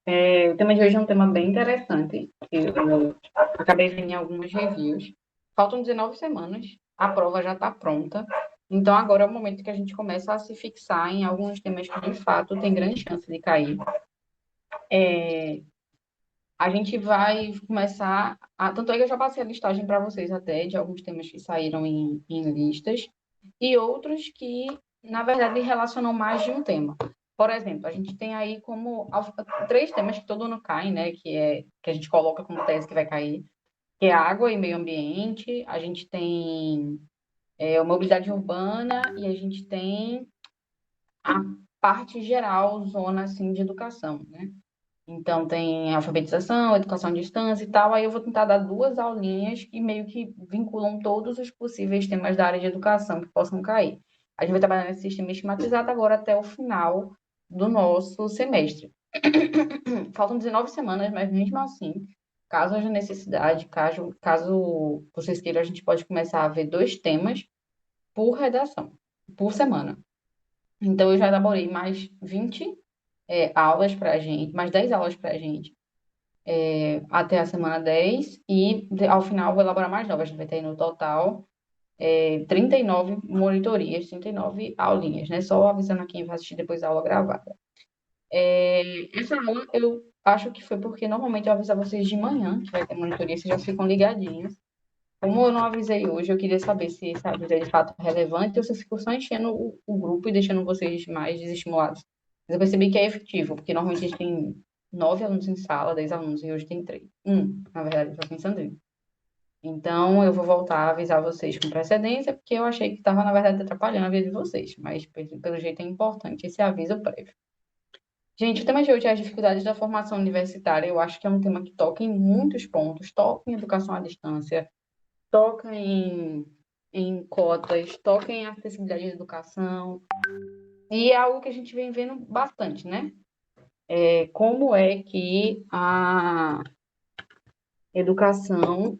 O tema de hoje é um tema bem interessante, que eu acabei vendo em algumas reviews. Faltam 19 semanas, a prova já está pronta, então agora é o momento que a gente começa a se fixar em alguns temas que, de fato, tem grande chance de cair. A gente vai começar. Tanto é que eu já passei a listagem para vocês até de alguns temas que saíram em listas e outros que, na verdade, relacionam mais de um tema. Por exemplo, a gente tem aí como três temas que todo ano caem, né? Que a gente coloca como tese que vai cair, que é água e meio ambiente, a gente tem mobilidade urbana e a gente tem a parte geral, zona assim, de educação, né? Então, tem alfabetização, educação à distância e tal. Aí eu vou tentar dar duas aulinhas que meio que vinculam todos os possíveis temas da área de educação que possam cair. A gente vai trabalhar nesse sistema esquematizado agora até o final do nosso semestre. Faltam 19 semanas, mas mesmo assim, caso haja necessidade, caso vocês queiram, a gente pode começar a ver dois temas por redação, por semana. Então, eu já elaborei mais 20 aulas para a gente, mais 10 aulas para a gente até a semana 10 e ao final vou elaborar mais novas. A gente vai ter no total 39 monitorias, 39 aulinhas, né? Só avisando a quem vai assistir depois a aula gravada. Essa aula eu acho que foi porque normalmente eu aviso a vocês de manhã que vai ter monitoria, vocês já ficam ligadinhos. Como eu não avisei hoje, eu queria saber se esse aviso é de fato relevante ou se eu fico só enchendo o grupo e deixando vocês mais desestimulados. Mas eu percebi que é efetivo, porque normalmente a gente tem 9 alunos em sala, 10 alunos, e hoje tem 3. Na verdade, só pensando em. Então, eu vou voltar a avisar vocês com precedência, porque eu achei que estava, na verdade, atrapalhando a vida de vocês. Mas, pelo jeito, é importante esse aviso prévio. Gente, o tema de hoje é as dificuldades da formação universitária. Eu acho que é um tema que toca em muitos pontos. Toca em educação à distância, toca em cotas, toca em acessibilidade à educação. E é algo que a gente vem vendo bastante, né? Como é que a educação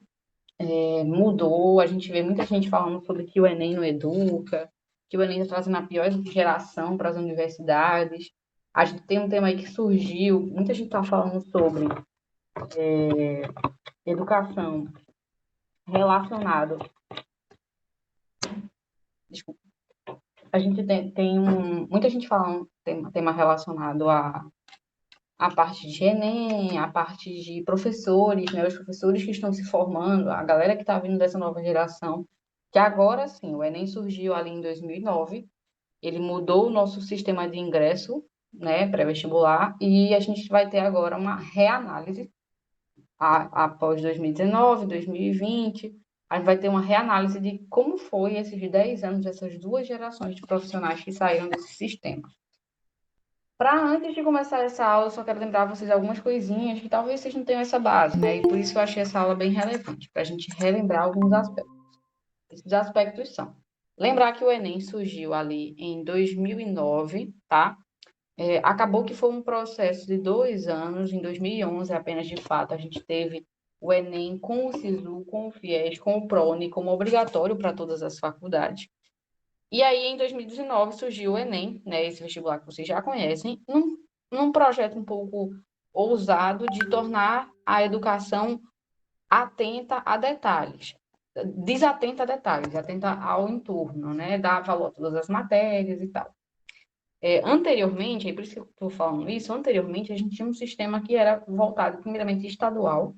mudou. A gente vê muita gente falando sobre que o Enem não educa, que o Enem está trazendo a pior geração para as universidades. A gente tem um tema aí que surgiu, muita gente está falando sobre educação relacionado. Desculpa. A gente muita gente falando tema relacionado a parte de Enem, a parte de professores, né? Os professores que estão se formando, a galera que está vindo dessa nova geração, que agora sim, o Enem surgiu ali em 2009, ele mudou o nosso sistema de ingresso, né, pré-vestibular, e a gente vai ter agora uma reanálise após 2019, 2020, a gente vai ter uma reanálise de como foi esses 10 anos, essas duas gerações de profissionais que saíram desse sistema. Para antes de começar essa aula, eu só quero lembrar vocês algumas coisinhas que talvez vocês não tenham essa base, né? E por isso eu achei essa aula bem relevante, para a gente relembrar alguns aspectos. Esses aspectos são: lembrar que o Enem surgiu ali em 2009, tá? Acabou que foi um processo de 2 anos, em 2011 apenas de fato, a gente teve o Enem com o SISU, com o FIES, com o PRONE, como obrigatório para todas as faculdades. E aí, em 2019, surgiu o Enem, né, esse vestibular que vocês já conhecem, num projeto um pouco ousado de tornar a educação atenta a detalhes. Desatenta a detalhes, atenta ao entorno, né? Dar valor a todas as matérias e tal. Anteriormente, é por isso que eu estou falando isso, anteriormente a gente tinha um sistema que era voltado primeiramente estadual.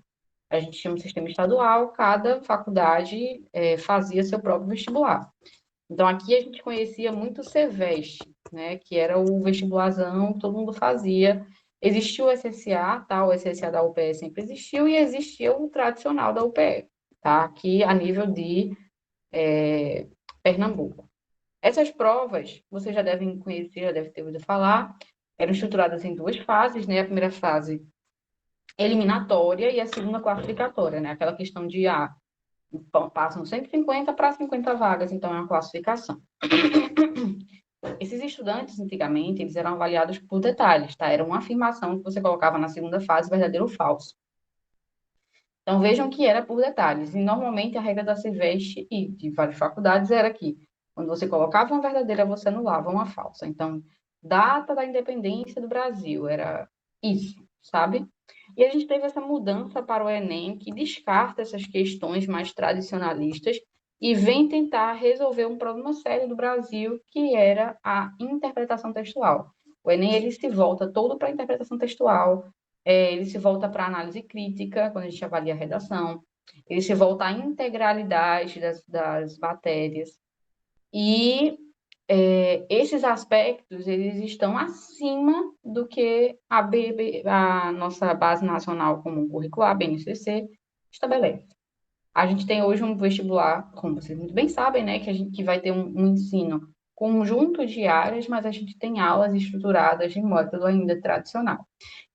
A gente tinha um sistema estadual, cada faculdade fazia seu próprio vestibular. Então, aqui a gente conhecia muito o CEVEST, né, que era o vestibularzão que todo mundo fazia. Existiu o SSA, tá? O SSA da UPE sempre existiu, e existia o tradicional da UPE, tá? Aqui a nível de Pernambuco. Essas provas, vocês já devem conhecer, já devem ter ouvido falar, eram estruturadas em duas fases, né? A primeira fase eliminatória e a segunda classificatória, né? Aquela questão de passam 150 para 50 vagas, então é uma classificação. Esses estudantes, antigamente, eles eram avaliados por detalhes, tá? Era uma afirmação que você colocava na segunda fase, verdadeiro ou falso. Então, vejam que era por detalhes. E, normalmente, a regra da CEVEST e de várias faculdades era que, quando você colocava uma verdadeira, você anulava uma falsa. Então, data da independência do Brasil, era isso. sabe? E a gente teve essa mudança para o Enem, que descarta essas questões mais tradicionalistas e vem tentar resolver um problema sério do Brasil, que era a interpretação textual. O Enem ele se volta todo para a interpretação textual, ele se volta para a análise crítica, quando a gente avalia a redação, ele se volta à integralidade das matérias. E esses aspectos eles estão acima do que a nossa Base Nacional Comum Curricular, a BNCC, estabelece. A gente tem hoje um vestibular, como vocês muito bem sabem, né, que vai ter um ensino conjunto de áreas, mas a gente tem aulas estruturadas de método ainda tradicional.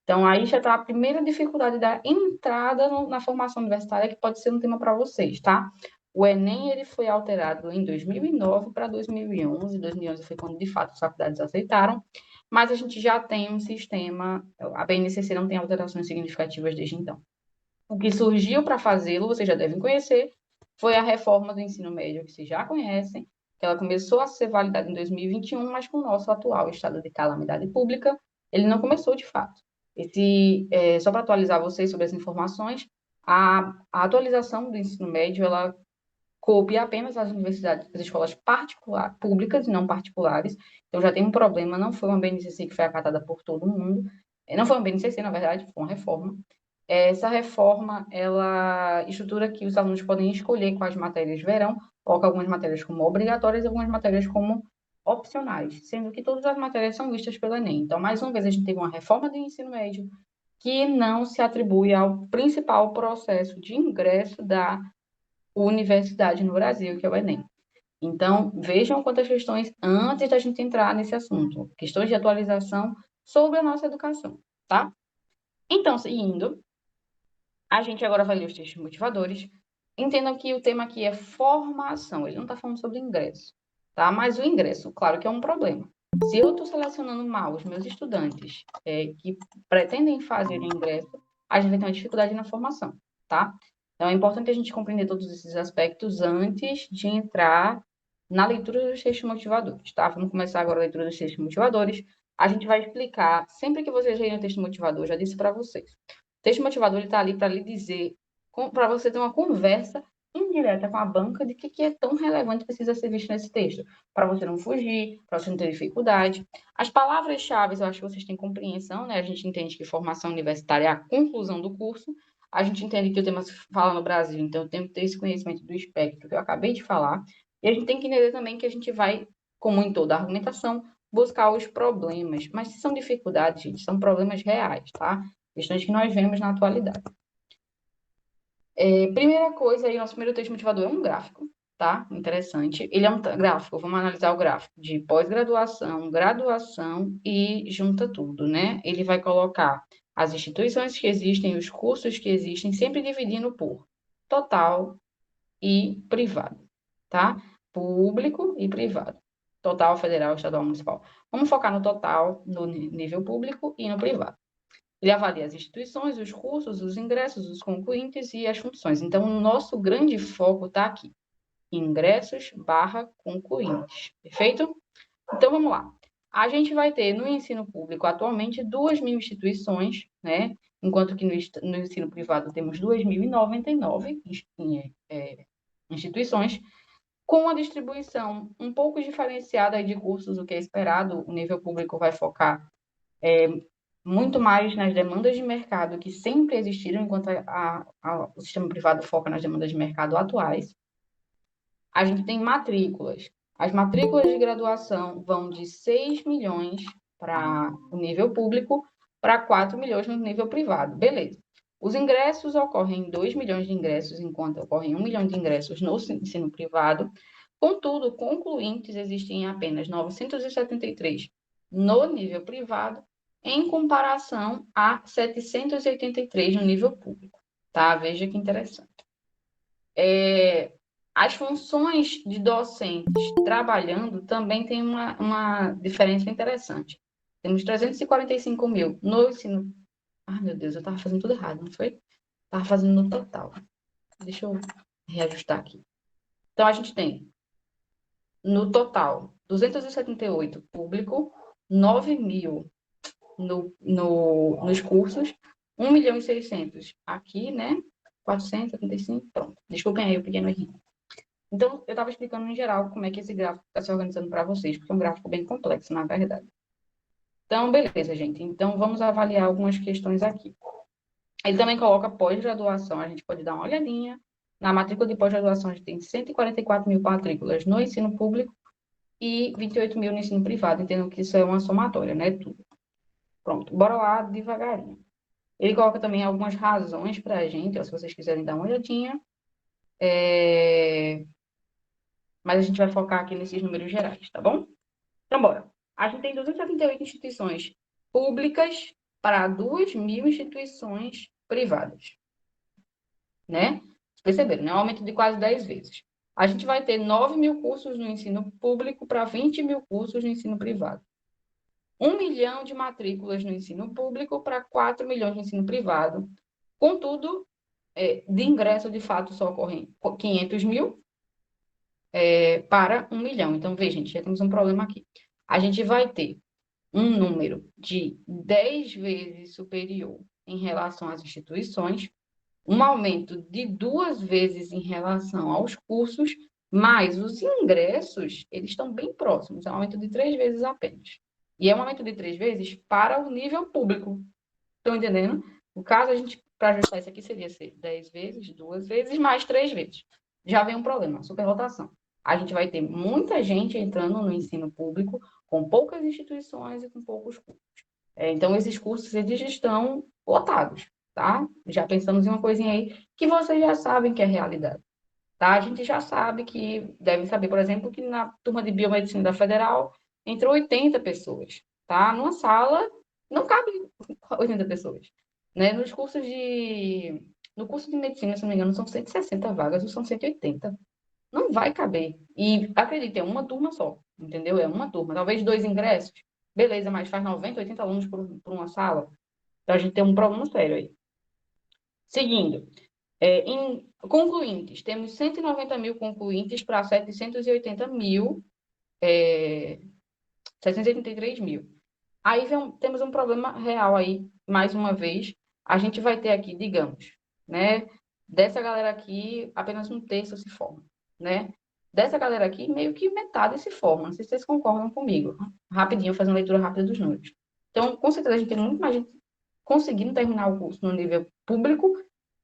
Então, aí já está a primeira dificuldade da entrada na formação universitária, que pode ser um tema para vocês, tá? O Enem ele foi alterado em 2009 para 2011. 2011 foi quando, de fato, as faculdades aceitaram, mas a gente já tem um sistema, a BNCC não tem alterações significativas desde então. O que surgiu para fazê-lo, vocês já devem conhecer, foi a reforma do ensino médio, que vocês já conhecem, que ela começou a ser validada em 2021, mas com o nosso atual estado de calamidade pública, ele não começou de fato. Só para atualizar vocês sobre as informações, a atualização do ensino médio, ela coube apenas às universidades, às escolas públicas e não particulares. Então já tem um problema, não foi uma BNCC que foi acatada por todo mundo. Não foi uma BNCC, na verdade, foi uma reforma. Essa reforma, ela estrutura que os alunos podem escolher quais matérias verão, coloca algumas matérias como obrigatórias e algumas matérias como opcionais, sendo que todas as matérias são vistas pelo Enem. Então, mais uma vez, a gente teve uma reforma do ensino médio que não se atribui ao principal processo de ingresso da universidade no Brasil, que é o Enem. Então, vejam quantas questões antes da gente entrar nesse assunto, questões de atualização sobre a nossa educação, tá? Então, seguindo, a gente agora vai ler os textos motivadores. Entendam que o tema aqui é formação, ele não está falando sobre ingresso, tá? Mas o ingresso, claro que é um problema. Se eu estou selecionando mal os meus estudantes que pretendem fazer o ingresso, a gente vai ter uma dificuldade na formação, tá? Então, é importante a gente compreender todos esses aspectos antes de entrar na leitura dos textos motivadores, tá? Vamos começar agora a leitura dos textos motivadores. A gente vai explicar, sempre que vocês lerem o texto motivador, já disse para vocês, o texto motivador está ali para lhe dizer, para você ter uma conversa indireta com a banca de que é tão relevante que precisa ser visto nesse texto, para você não fugir, para você não ter dificuldade. As palavras-chave, eu acho que vocês têm compreensão, né? A gente entende que formação universitária é a conclusão do curso, a gente entende que o tema se fala no Brasil, então eu tenho que ter esse conhecimento do espectro que eu acabei de falar, e a gente tem que entender também que a gente vai, como em toda argumentação, buscar os problemas. Mas se são dificuldades, gente, são problemas reais, tá? Questões que nós vemos na atualidade. Primeira coisa aí, nosso primeiro texto motivador é um gráfico, tá? Interessante. Ele é um gráfico, vamos analisar o gráfico de pós-graduação, graduação e junta tudo, né? Ele vai colocar as instituições que existem, os cursos que existem, sempre dividindo por total e privado, tá? Público e privado. Total, federal, estadual, municipal. Vamos focar no total, no nível público e no privado. Ele avalia as instituições, os cursos, os ingressos, os concluintes e as funções. Então, o nosso grande foco está aqui. Ingressos/concluintes. Perfeito? Então, vamos lá. A gente vai ter no ensino público atualmente 2.000 instituições, né? Enquanto que no ensino privado temos 2.099 instituições, com a distribuição um pouco diferenciada de cursos, o que é esperado. O nível público vai focar muito mais nas demandas de mercado que sempre existiram, enquanto o sistema privado foca nas demandas de mercado atuais. A gente tem matrículas. As matrículas de graduação vão de 6 milhões para o nível público para 4 milhões no nível privado. Beleza. Os ingressos ocorrem 2 milhões de ingressos, enquanto ocorrem 1 milhão de ingressos no ensino privado. Contudo, concluintes existem apenas 973 no nível privado, em comparação a 783 no nível público. Tá? Veja que interessante. As funções de docentes trabalhando também tem uma diferença interessante. Temos 345 mil no ensino. Ah, meu Deus, eu estava fazendo tudo errado, não foi? Estava fazendo no total. Deixa eu reajustar aqui. Então, a gente tem, no total, 278 público, 9 mil nos cursos, 1.600.000 aqui, né? 475, pronto. Desculpem aí o pequeno erro. Então, eu estava explicando em geral como é que esse gráfico está se organizando para vocês, porque é um gráfico bem complexo, na verdade. Então, beleza, gente. Então, vamos avaliar algumas questões aqui. Ele também coloca pós-graduação, a gente pode dar uma olhadinha. Na matrícula de pós-graduação, a gente tem 144.000 matrículas no ensino público e 28.000 no ensino privado. Entendo que isso é uma somatória, né? Tudo. Pronto, bora lá devagarinho. Ele coloca também algumas razões para a gente, ó, se vocês quiserem dar uma olhadinha. Mas a gente vai focar aqui nesses números gerais, tá bom? Então, bora. A gente tem 278 instituições públicas para 2.000 instituições privadas, né? Vocês perceberam, né? Um aumento de quase 10 vezes. A gente vai ter 9.000 cursos no ensino público para 20.000 cursos no ensino privado. 1 milhão de matrículas no ensino público para 4 milhões no ensino privado. Contudo, de ingresso, de fato, só ocorrem 500.000 para 1 milhão. Então, veja, gente, já temos um problema aqui. A gente vai ter um número de 10 vezes superior em relação às instituições, um aumento de 2 vezes em relação aos cursos, mas os ingressos, eles estão bem próximos, é um aumento de 3 vezes apenas. E é um aumento de 3 vezes para o nível público. Estão entendendo? No caso, a gente, para ajustar isso aqui, seria ser 10 vezes, 2 vezes, mais 3 vezes. Já vem um problema, superlotação. A gente vai ter muita gente entrando no ensino público com poucas instituições e com poucos cursos. Então, esses cursos, eles estão lotados, tá? Já pensamos em uma coisinha aí que vocês já sabem que é realidade, tá? A gente já sabe que, devem saber, por exemplo, que na turma de biomedicina da Federal entrou 80 pessoas, tá? Numa sala, não cabe 80 pessoas, né? No curso de medicina, se não me engano, são 160 vagas ou são 180. Não vai caber. E acredite, é uma turma só, entendeu? É uma turma. Talvez 2 ingressos. Beleza, mas faz 90, 80 alunos por uma sala. Então a gente tem um problema sério aí. Seguindo, em concluintes, temos 190.000 concluintes para 780.000, 783.000. Aí temos um problema real aí, mais uma vez. A gente vai ter aqui, digamos, né? Dessa galera aqui, apenas um terço se forma, né? Dessa galera aqui, meio que metade se forma. Não sei se vocês concordam comigo. Rapidinho, fazendo leitura rápida dos números. Então, com certeza, a gente tem muito mais gente conseguindo terminar o curso no nível público,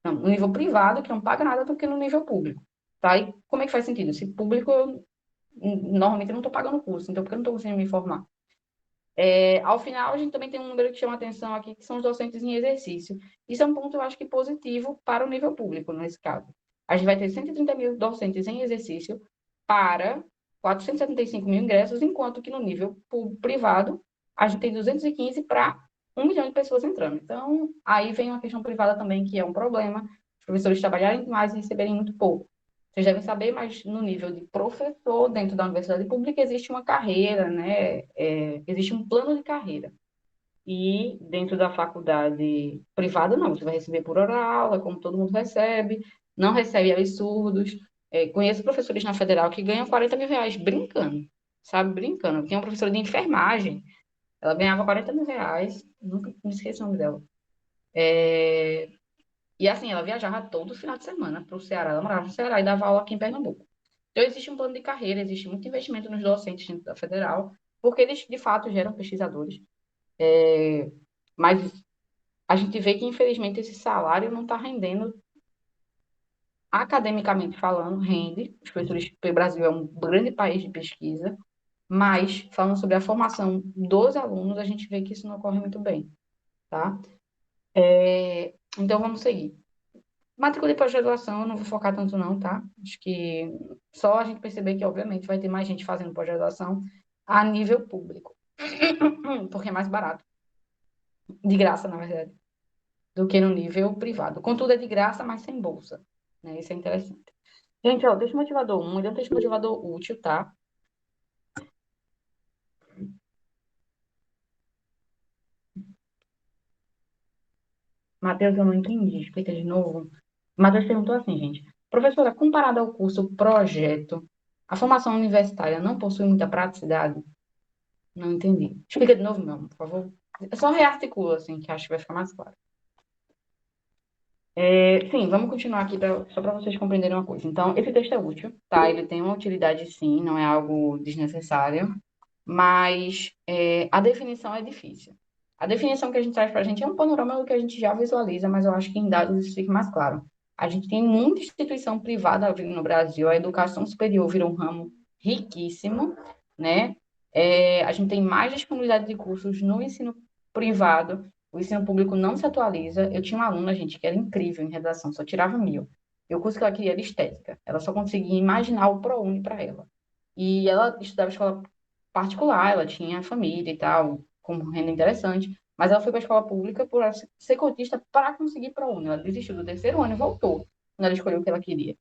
não, no nível privado, que não paga nada, do que no nível público. Tá? E como é que faz sentido? Se público, normalmente eu não estou pagando o curso, então por que eu não estou conseguindo me formar? Ao final, a gente também tem um número que chama atenção aqui, que são os docentes em exercício. Isso é um ponto, eu acho que positivo para o nível público, nesse caso. A gente vai ter 130.000 docentes em exercício para 475.000 ingressos, enquanto que no nível privado, a gente tem 215 para 1 milhão de pessoas entrando. Então, aí vem uma questão privada também, que é um problema, os professores trabalharem demais e receberem muito pouco. Vocês devem saber, mas no nível de professor, dentro da universidade pública, existe uma carreira, né? Existe um plano de carreira. E dentro da faculdade privada, não, você vai receber por hora aula, como todo mundo recebe, não recebe absurdos. Conheço professores na federal que ganham 40 mil reais brincando, sabe? Brincando. Tinha uma professora de enfermagem, ela ganhava 40 mil reais, nunca me esqueci o nome dela. E assim, ela viajava todo final de semana para o Ceará, ela morava no Ceará e dava aula aqui em Pernambuco. Então, existe um plano de carreira, existe muito investimento nos docentes dentro da federal, porque eles, de fato, geram pesquisadores. Mas a gente vê que, infelizmente, esse salário não está rendendo, academicamente falando, rende. Os professores, porque o Brasil é um grande país de pesquisa, mas, falando sobre a formação dos alunos, a gente vê que isso não ocorre muito bem, tá? Então, vamos seguir. Matrícula de pós-graduação, eu não vou focar tanto não, tá? Acho que só a gente perceber que, obviamente, vai ter mais gente fazendo pós-graduação a nível público, porque é mais barato, de graça, na verdade, do que no nível privado. Contudo, é de graça, mas sem bolsa, né? Isso é interessante. Gente, ó, texto motivador 1, ele é um texto motivador útil, tá? Matheus, eu não entendi, explica de novo. Matheus perguntou assim, gente. Professora, comparado ao curso projeto, a formação universitária não possui muita praticidade? Não entendi. Explica de novo, meu amor, por favor. Só rearticula, assim, que acho que vai ficar mais claro. Sim, vamos continuar aqui só para vocês compreenderem uma coisa. Então, esse texto é útil, tá? Ele tem uma utilidade, sim, não é algo desnecessário, mas a definição é difícil. A definição que a gente traz para a gente é um panorama do que a gente já visualiza, mas eu acho que em dados isso fica mais claro. A gente tem muita instituição privada vindo no Brasil, a educação superior virou um ramo riquíssimo, né? A gente tem mais disponibilidade de cursos no ensino privado, o ensino público não se atualiza. Eu tinha uma aluna, gente, que era incrível em redação, só tirava 1.000. E o curso que ela queria era estética. Ela só conseguia imaginar o ProUni para ela. E ela estudava em escola particular, ela tinha família e tal, com renda interessante. Mas ela foi para a escola pública por ser cotista para conseguir ProUni. Ela desistiu do terceiro ano e voltou, quando ela escolheu o que ela queria.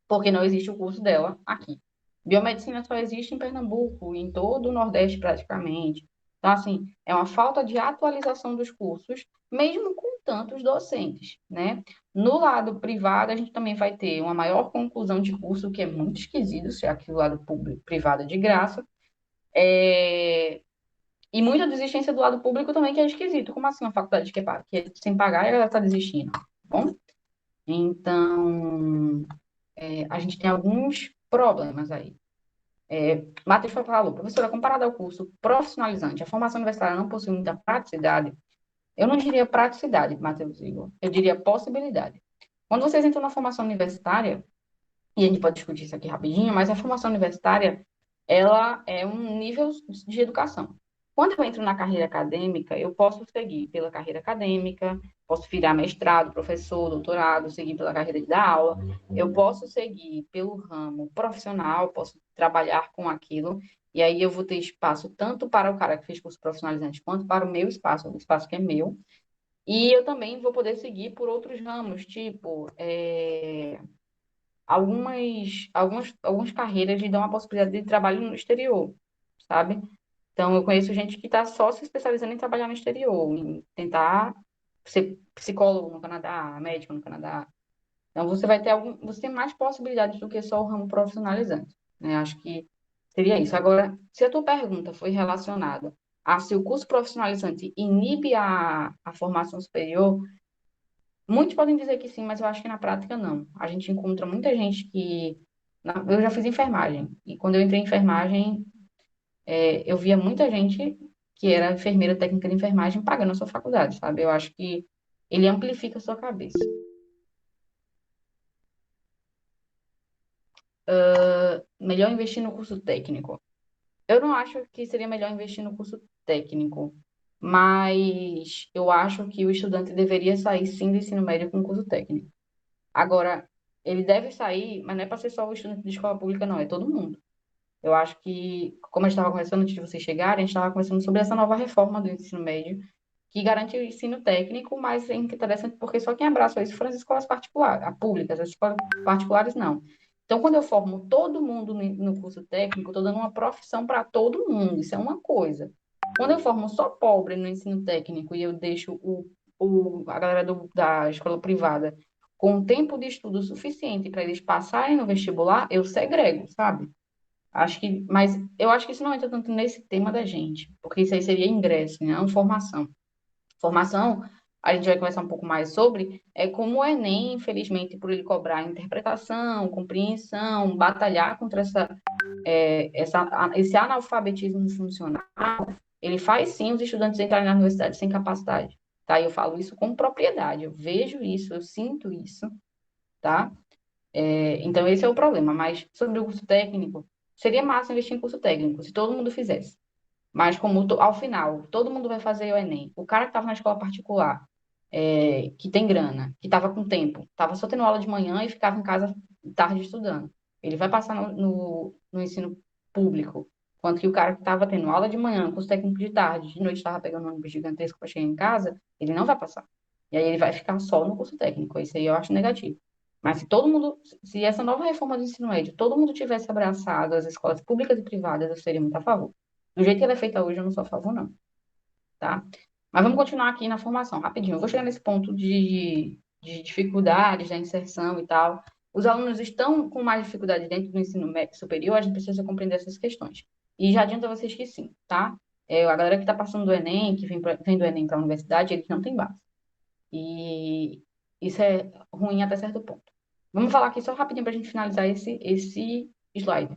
Porque não existe o curso dela aqui. Biomedicina só existe em Pernambuco, em todo o Nordeste praticamente. Então, assim, é uma falta de atualização dos cursos, mesmo com tantos docentes, né? No lado privado, a gente também vai ter uma maior conclusão de curso, que é muito esquisito, já que o lado público, privado é de graça. E muita desistência do lado público também, que é esquisito. Como assim uma faculdade que é sem pagar e ela está desistindo? Bom, então, a gente tem alguns problemas aí. Matheus falou, professora, comparado ao curso profissionalizante, a formação universitária não possui muita praticidade. Eu não diria praticidade, Matheus Igor, eu diria possibilidade. Quando vocês entram na formação universitária, e a gente pode discutir isso aqui rapidinho, mas a formação universitária, ela é um nível de educação. Quando eu entro na carreira acadêmica, eu posso seguir pela carreira acadêmica, posso virar mestrado, professor, doutorado, seguir pela carreira de dar aula, eu posso seguir pelo ramo profissional, posso trabalhar com aquilo, e aí eu vou ter espaço tanto para o cara que fez curso profissionalizante, quanto para o espaço que é meu, e eu também vou poder seguir por outros ramos, tipo, algumas carreiras lhe dão a possibilidade de trabalho no exterior, sabe? Então, eu conheço gente que está só se especializando em trabalhar no exterior, em tentar ser psicólogo no Canadá, médico no Canadá. Então, você tem mais possibilidades do que só o ramo profissionalizante, né? Acho que seria isso. Agora, se a tua pergunta foi relacionada a se o curso profissionalizante inibe a formação superior, muitos podem dizer que sim, mas eu acho que na prática não. A gente encontra muita gente que. Eu já fiz enfermagem, e quando eu entrei em enfermagem, eu via muita gente que era enfermeira técnica de enfermagem pagando a sua faculdade, sabe? Eu acho que ele amplifica a sua cabeça. Melhor investir no curso técnico. Eu não acho que seria melhor investir no curso técnico, mas eu acho que o estudante deveria sair sim do ensino médio com curso técnico. Agora, ele deve sair, mas não é para ser só o estudante de escola pública, não, é todo mundo. Eu acho que, como a gente estava conversando antes de vocês chegarem, a gente estava conversando sobre essa nova reforma do ensino médio, que garante o ensino técnico, mas é interessante porque só quem abraçou isso foram as escolas particulares, públicas, as escolas particulares não. Então, quando eu formo todo mundo no curso técnico, estou dando uma profissão para todo mundo, isso é uma coisa. Quando eu formo só pobre no ensino técnico e eu deixo a galera da escola privada com tempo de estudo suficiente para eles passarem no vestibular, eu segrego, sabe? Mas eu acho que isso não entra tanto nesse tema da gente, porque isso aí seria ingresso, né? Não formação. Formação, a gente vai conversar um pouco mais sobre, como o Enem, infelizmente, por ele cobrar interpretação, compreensão, batalhar contra esse analfabetismo funcional, ele faz sim os estudantes entrarem na universidade sem capacidade, tá? Eu falo isso com propriedade, eu vejo isso, eu sinto isso, tá? Então, esse é o problema. Mas sobre o curso técnico, seria massa investir em curso técnico, se todo mundo fizesse. Mas como ao final, todo mundo vai fazer o Enem. O cara que estava na escola particular, que tem grana, que estava com tempo, estava só tendo aula de manhã e ficava em casa tarde estudando. Ele vai passar no ensino público. Enquanto que o cara que estava tendo aula de manhã, curso técnico de tarde, de noite estava pegando um ônibus gigantesco para chegar em casa, ele não vai passar. E aí ele vai ficar só no curso técnico. Isso aí eu acho negativo. Mas se essa nova reforma do ensino médio, todo mundo tivesse abraçado as escolas públicas e privadas, eu seria muito a favor. Do jeito que ela é feita hoje, eu não sou a favor, não, tá? Mas vamos continuar aqui na formação, rapidinho. Eu vou chegar nesse ponto de dificuldades da inserção e tal. Os alunos estão com mais dificuldade dentro do ensino superior, a gente precisa compreender essas questões. E já adianto a vocês que sim, tá? A galera que está passando do Enem, que vem do Enem para a universidade, eles não têm base. E isso é ruim até certo ponto. Vamos falar aqui só rapidinho para a gente finalizar esse slide.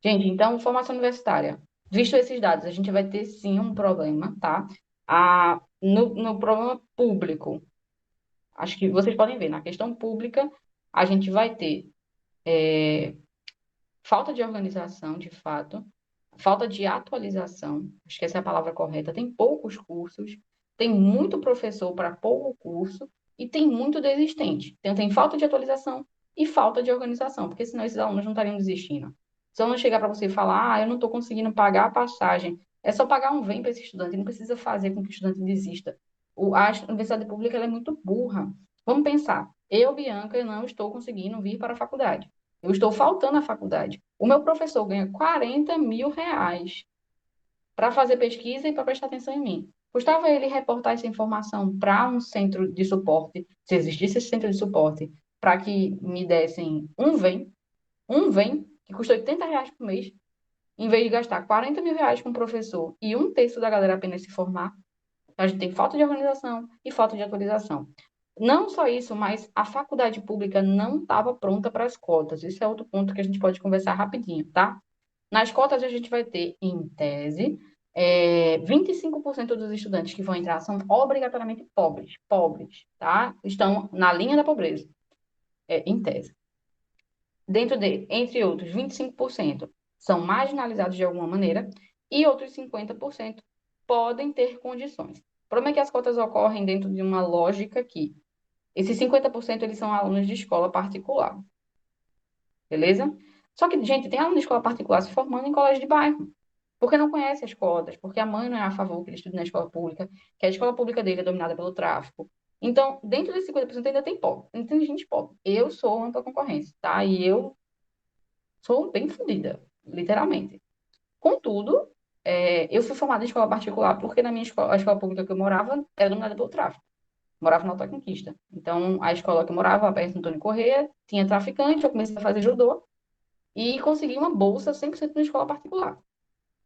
Gente, então, formação universitária. Visto esses dados, a gente vai ter sim um problema, tá? No problema público, acho que vocês podem ver, na questão pública, a gente vai ter falta de organização, de fato, falta de atualização, acho que essa é a palavra correta. Tem poucos cursos, tem muito professor para pouco curso e tem muito desistente. Então, tem falta de atualização e falta de organização, porque senão esses alunos não estariam desistindo. Se eu não chegar para você e falar, eu não estou conseguindo pagar a passagem, é só pagar um vem para esse estudante, não precisa fazer com que o estudante desista. A universidade pública ela é muito burra. Vamos pensar, eu, Bianca, eu não estou conseguindo vir para a faculdade. Eu estou faltando à faculdade. O meu professor ganha 40 mil reais para fazer pesquisa e para prestar atenção em mim. Custava ele reportar essa informação para um centro de suporte, se existisse esse centro de suporte, para que me dessem um vem, que custa 80 reais por mês, em vez de gastar 40 mil reais com o professor e um terço da galera apenas se formar. A gente tem falta de organização e falta de atualização. Não só isso, mas a faculdade pública não estava pronta para as cotas. Isso é outro ponto que a gente pode conversar rapidinho, tá? Nas cotas, a gente vai ter, em tese, 25% dos estudantes que vão entrar são obrigatoriamente pobres, tá? Estão na linha da pobreza, em tese. Dentro de, entre outros, 25% são marginalizados de alguma maneira e outros 50% podem ter condições. O problema é que as cotas ocorrem dentro de uma lógica que esses 50% eles são alunos de escola particular, beleza? Só que, gente, tem aluno de escola particular se formando em colégio de bairro, porque não conhece as cotas, porque a mãe não é a favor que ele estude na escola pública, que a escola pública dele é dominada pelo tráfico. Então, dentro desses 50% ainda tem pobre, ainda tem gente pobre. Eu sou ampla concorrência, tá? E eu sou bem fodida, literalmente. Contudo, eu fui formada em escola particular porque na minha escola, a escola pública que eu morava era dominada pelo tráfico. Morava na Alta Conquista. Então, a escola que eu morava, perto de Antônio Corrêa, tinha traficante, eu comecei a fazer judô e consegui uma bolsa 100% na escola particular.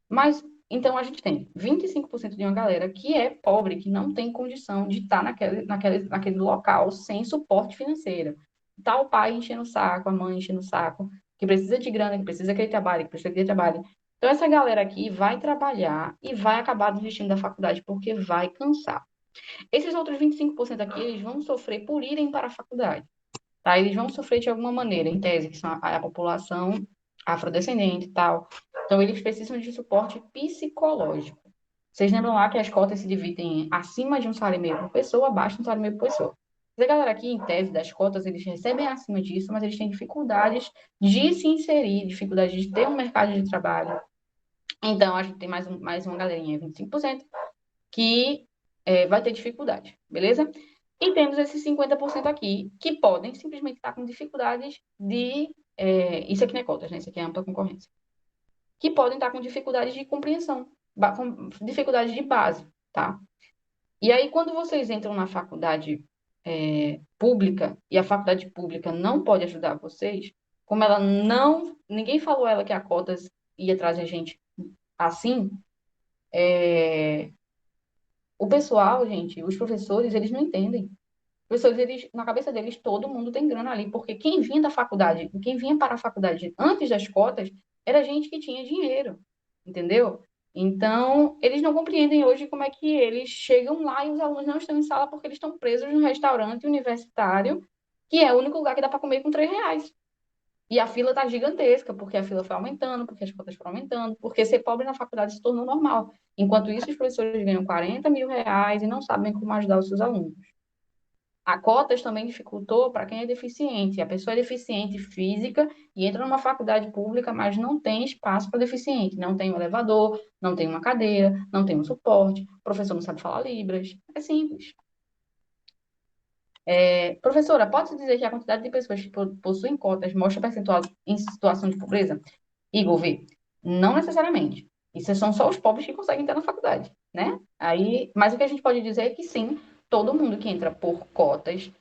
Mas, então, a gente tem 25% de uma galera que é pobre, que não tem condição de estar naquele local sem suporte financeiro. Tá o pai enchendo o saco, a mãe enchendo o saco, que precisa de grana, que precisa que ele trabalhe, que precisa que ele trabalhe. Então, essa galera aqui vai trabalhar e vai acabar desistindo da faculdade porque vai cansar. Esses outros 25% aqui, eles vão sofrer por irem para a faculdade, tá? Eles vão sofrer de alguma maneira, em tese, que são a população afrodescendente e tal. Então, eles precisam de suporte psicológico. Vocês lembram lá que as cotas se dividem acima de um salário e meio por pessoa, abaixo de um salário e meio por pessoa. Essa galera aqui, em tese, das cotas, eles recebem acima disso, mas eles têm dificuldades de se inserir, dificuldades de ter um mercado de trabalho. Então, a gente tem mais uma galerinha, 25%, que vai ter dificuldade, beleza? E temos esses 50% aqui, que podem simplesmente estar com dificuldades de. Isso aqui não é cotas, né? Isso aqui é ampla concorrência. Que podem estar com dificuldades de compreensão, com dificuldades de base, tá? E aí, quando vocês entram na faculdade pública, e a faculdade pública não pode ajudar vocês, como ela não. Ninguém falou a ela que a cotas ia trazer gente assim, o pessoal, gente, os professores, eles não entendem. Os professores, eles, na cabeça deles, todo mundo tem grana ali, porque quem vinha da faculdade, quem vinha para a faculdade antes das cotas, era gente que tinha dinheiro, entendeu? Então, eles não compreendem hoje como é que eles chegam lá e os alunos não estão em sala porque eles estão presos no restaurante universitário, que é o único lugar que dá para comer com 3 reais. E a fila está gigantesca, porque a fila foi aumentando, porque as cotas foram aumentando, porque ser pobre na faculdade se tornou normal. Enquanto isso, os professores ganham 40 mil reais e não sabem como ajudar os seus alunos. A cotas também dificultou para quem é deficiente. A pessoa é deficiente física e entra numa faculdade pública, mas não tem espaço para deficiente. Não tem um elevador, não tem uma cadeira, não tem um suporte, o professor não sabe falar Libras. É simples. Professora, pode-se dizer que a quantidade de pessoas que possuem cotas mostra percentual em situação de pobreza? Igor, vê, não necessariamente. Isso são só os pobres que conseguem entrar na faculdade, né? Aí, mas o que a gente pode dizer é que sim, todo mundo que entra por cotas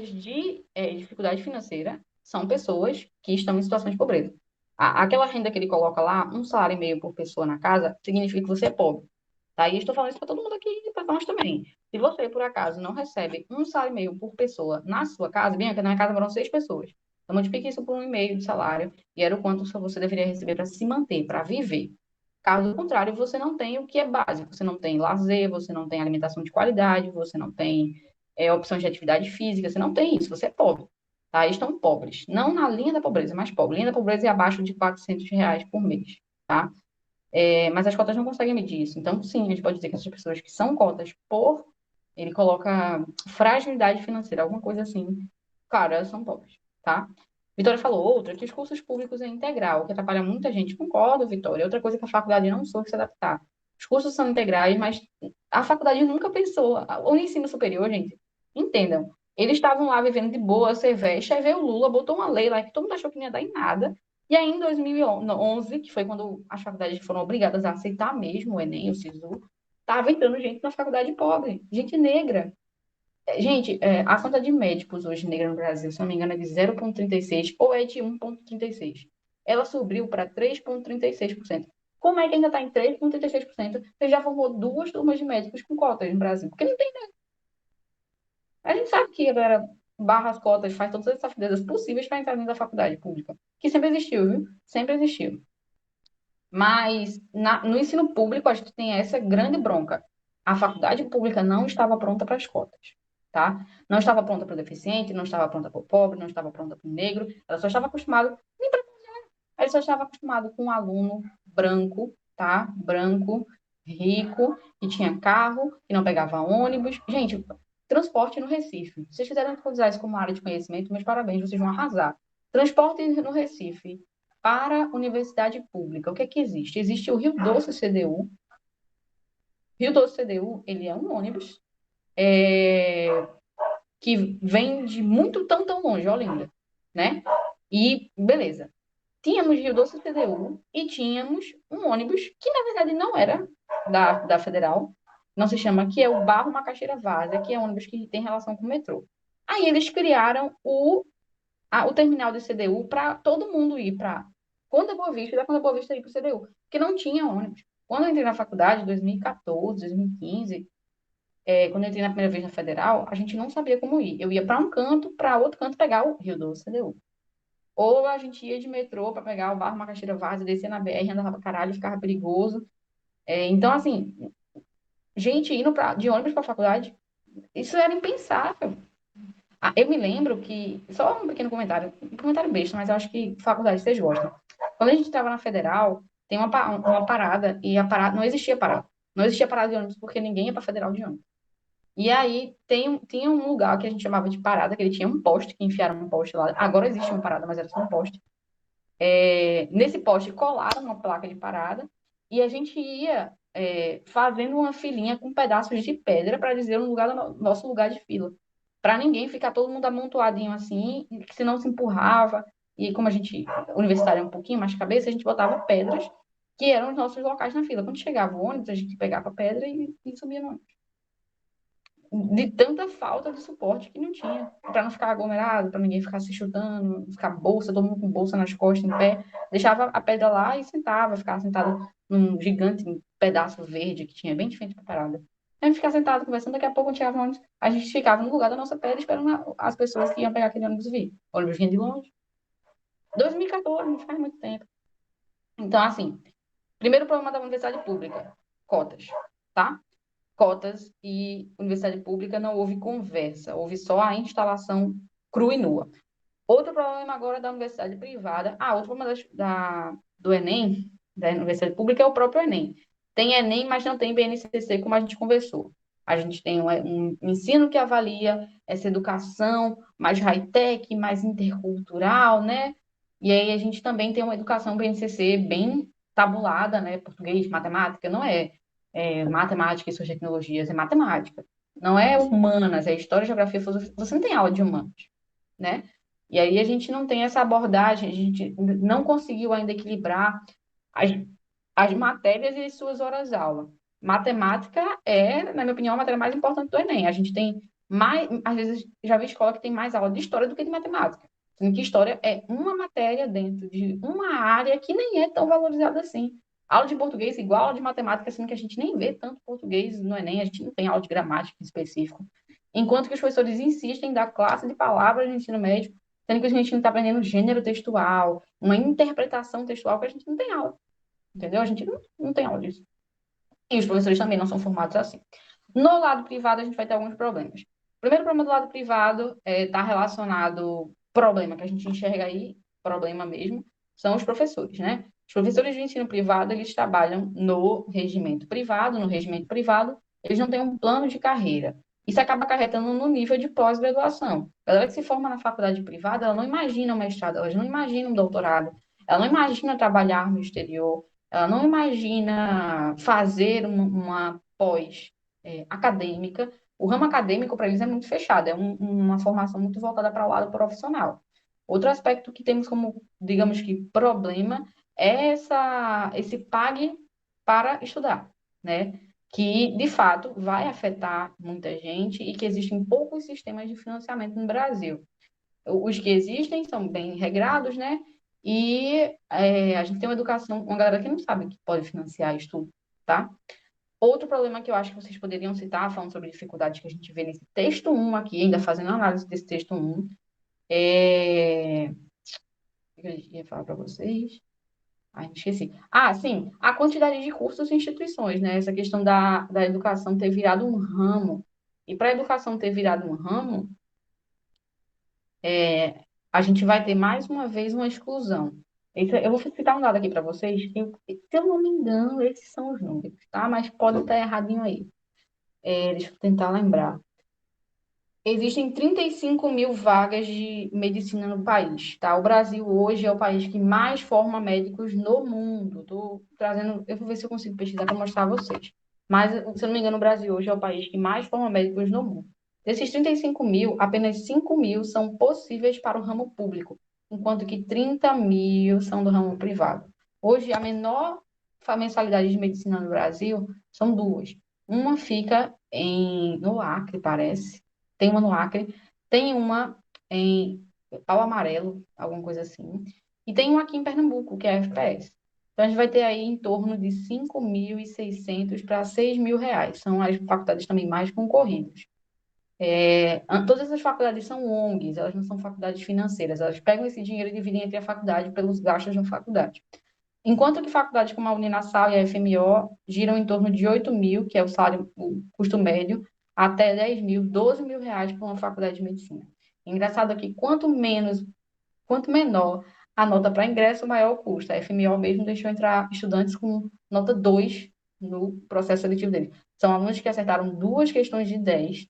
de dificuldade financeira, são pessoas que estão em situação de pobreza. Aquela renda que ele coloca lá, 1,5 salário por pessoa na casa, significa que você é pobre. Tá? E eu estou falando isso para todo mundo aqui e para nós também. Se você, por acaso, não recebe 1,5 salário por pessoa na sua casa, bem, aqui na minha casa moram 6 pessoas. Então, multiplique isso por 1,5 de salário e era o quanto você deveria receber para se manter, para viver. Caso contrário, você não tem o que é básico. Você não tem lazer, você não tem alimentação de qualidade, você não tem opções de atividade física, você não tem isso, você é pobre. Tá? Eles estão pobres. Não na linha da pobreza, mas pobre. Linha da pobreza é abaixo de R$ 400 por mês. Tá? Mas as cotas não conseguem medir isso. Então, sim, a gente pode dizer que essas pessoas que são cotas ele coloca fragilidade financeira, alguma coisa assim. Cara, elas são pobres, tá? Vitória falou outra, que os cursos públicos é integral, que atrapalha muita gente. Concordo, Vitória. Outra coisa que a faculdade não soube se adaptar. Os cursos são integrais, mas a faculdade nunca pensou. O ensino superior, gente, entendam. Eles estavam lá vivendo de boa, Cerveja, aí veio o Lula, botou uma lei lá que todo mundo achou que não ia dar em nada. E aí, em 2011, que foi quando as faculdades foram obrigadas a aceitar mesmo o Enem, o SISU, estava entrando gente na faculdade pobre, gente negra. Gente, a conta de médicos hoje negra no Brasil, se não me engano, é de 0,36 ou é de 1,36. Ela subiu para 3,36%. Como é que ainda está em 3,36%? Você já formou 2 turmas de médicos com cotas no Brasil. Porque não tem. A gente sabe que a galera barra as cotas, faz todas essas safadezas possíveis para entrar dentro da faculdade pública. Que sempre existiu, viu? Sempre existiu. Mas no ensino público, a gente tem essa grande bronca. A faculdade pública não estava pronta para as cotas, tá? Não estava pronta para o deficiente, não estava pronta para o pobre, não estava pronta para o negro. Ela só estava acostumada, nem pra, ela só estava acostumado com um aluno branco, tá? Branco, rico, que tinha carro, que não pegava ônibus. Gente, transporte no Recife. Se vocês quiserem usar isso como área de conhecimento, meus parabéns, vocês vão arrasar. Transporte no Recife para a universidade pública. O que é que existe? Existe o Rio Doce CDU. Rio Doce CDU, ele é um ônibus que vem de muito tão longe, Olinda, né? E beleza. Tínhamos Rio Doce CDU e tínhamos um ônibus que na verdade não era da Federal, não se chama, que é o Barro Macaxeira Várzea, que é um ônibus que tem relação com o metrô. Aí eles criaram o terminal de CDU para todo mundo ir para Conta Boa Vista e da Conta Boa Vista ir para o CDU, porque não tinha ônibus. Quando eu entrei na faculdade, em 2014, 2015, quando eu entrei na primeira vez na Federal, a gente não sabia como ir. Eu ia para um canto, para outro canto pegar o Rio do CDU. Ou a gente ia de metrô para pegar o Barro Macaxeira Várzea, descer na BR, andava pra caralho, ficava perigoso. Então, assim, gente indo de ônibus para a faculdade, isso era impensável. Eu me lembro que, só um pequeno comentário, um comentário besta, mas eu acho que faculdade vocês gostam. Quando a gente estava na Federal, tem uma parada, e a parada, não existia parada. Não existia parada de ônibus porque ninguém ia para Federal de ônibus. E aí tinha um lugar que a gente chamava de parada, que ele tinha um poste, que enfiaram um poste lá. Agora existe uma parada, mas era só um poste. Nesse poste colaram uma placa de parada e a gente ia fazendo uma filinha com pedaços de pedra para dizer o lugar do nosso lugar de fila. Para ninguém ficar todo mundo amontoadinho assim, que senão se empurrava. E como a gente, universitário é um pouquinho mais cabeça, a gente botava pedras que eram os nossos locais na fila. Quando chegava o ônibus, a gente pegava a pedra e subia no ônibus. De tanta falta de suporte que não tinha. Para não ficar aglomerado, para ninguém ficar se chutando, ficar bolsa, todo mundo com bolsa nas costas, em pé. Deixava a pedra lá e sentava, ficava sentado num gigante pedaço verde que tinha bem de frente para a parada. A gente ficava sentado conversando, daqui a pouco quando chegava no ônibus, a gente ficava no lugar da nossa pedra esperando as pessoas que iam pegar aquele ônibus vir. O ônibus vinha de longe. 2014, não faz muito tempo. Então, assim, primeiro problema da universidade pública, cotas, tá? Cotas e universidade pública não houve conversa, houve só a instalação crua e nua. Outro problema agora da universidade privada, outro problema do Enem, da universidade pública, é o próprio Enem. Tem Enem, mas não tem BNCC, como a gente conversou. A gente tem um ensino que avalia essa educação mais high-tech, mais intercultural, né? E aí a gente também tem uma educação BNCC bem tabulada, né? Português, matemática, não é matemática e suas tecnologias, é matemática. Não é humanas, é história, geografia, filosofia. Você não tem aula de humanas, né? E aí a gente não tem essa abordagem, a gente não conseguiu ainda equilibrar as, as matérias e suas horas-aula. Matemática é, na minha opinião, a matéria mais importante do Enem. A gente tem mais, às vezes, já vi escola que tem mais aula de história do que de matemática. Sendo que história é uma matéria dentro de uma área que nem é tão valorizada assim. Aula de português igual aula de matemática, sendo que a gente nem vê tanto português no Enem, a gente não tem aula de gramática específico. Enquanto que os professores insistem em dar classe de palavras no ensino médio, sendo que a gente não está aprendendo gênero textual, uma interpretação textual que a gente não tem aula. Entendeu? A gente não tem aula disso. E os professores também não são formados assim. No lado privado, a gente vai ter alguns problemas. O primeiro problema do lado privado está relacionado, problema que a gente enxerga aí, problema mesmo, são os professores, né? Os professores de ensino privado, eles trabalham no regimento privado, eles não têm um plano de carreira. Isso acaba acarretando no nível de pós-graduação. A galera que se forma na faculdade privada, ela não imagina um mestrado, ela não imagina um doutorado, ela não imagina trabalhar no exterior, ela não imagina fazer uma pós acadêmica. O ramo acadêmico para eles é muito fechado, é uma formação muito voltada para o lado profissional. Outro aspecto que temos como, digamos que, problema é esse pague para estudar, né? Que, de fato, vai afetar muita gente e que existem poucos sistemas de financiamento no Brasil. Os que existem são bem regrados, né? E a gente tem uma educação, uma galera que não sabe que pode financiar estudo, tá? Outro problema que eu acho que vocês poderiam citar, falando sobre dificuldades que a gente vê nesse texto um aqui, ainda fazendo análise desse texto um o que eu ia falar para vocês? Ai, me esqueci. Ah, sim, a quantidade de cursos e instituições, né? Essa questão da educação ter virado um ramo. E para a educação ter virado um ramo, a gente vai ter mais uma vez uma exclusão. Eu vou citar um dado aqui para vocês, se eu não me engano, esses são os números, tá? Mas pode estar erradinho aí. Deixa eu tentar lembrar. Existem 35 mil vagas de medicina no país, tá? O Brasil hoje é o país que mais forma médicos no mundo. Tô trazendo, eu vou ver se eu consigo pesquisar para mostrar a vocês. Mas, se eu não me engano, o Brasil hoje é o país que mais forma médicos no mundo. Desses 35 mil, apenas 5 mil são possíveis para o ramo público, enquanto que 30 mil são do ramo privado. Hoje, a menor mensalidade de medicina no Brasil são duas. Uma fica no Acre, parece, tem uma no Acre, tem uma em Pau Amarelo, alguma coisa assim, e tem uma aqui em Pernambuco, que é a FPS. Então, a gente vai ter aí em torno de 5.600 para R$ 6.000. São as faculdades também mais concorridas. Todas essas faculdades são ONGs, elas não são faculdades financeiras. Elas pegam esse dinheiro e dividem entre a faculdade pelos gastos da faculdade. Enquanto que faculdades como a Uninasal e a FMO giram em torno de 8 mil, que é o salário, o custo médio, até 10 mil, 12 mil reais para uma faculdade de medicina. Engraçado aqui, quanto menor a nota para ingresso, maior o custo. A FMO mesmo deixou entrar estudantes com nota 2 no processo seletivo dele. São alunos que acertaram duas questões de 10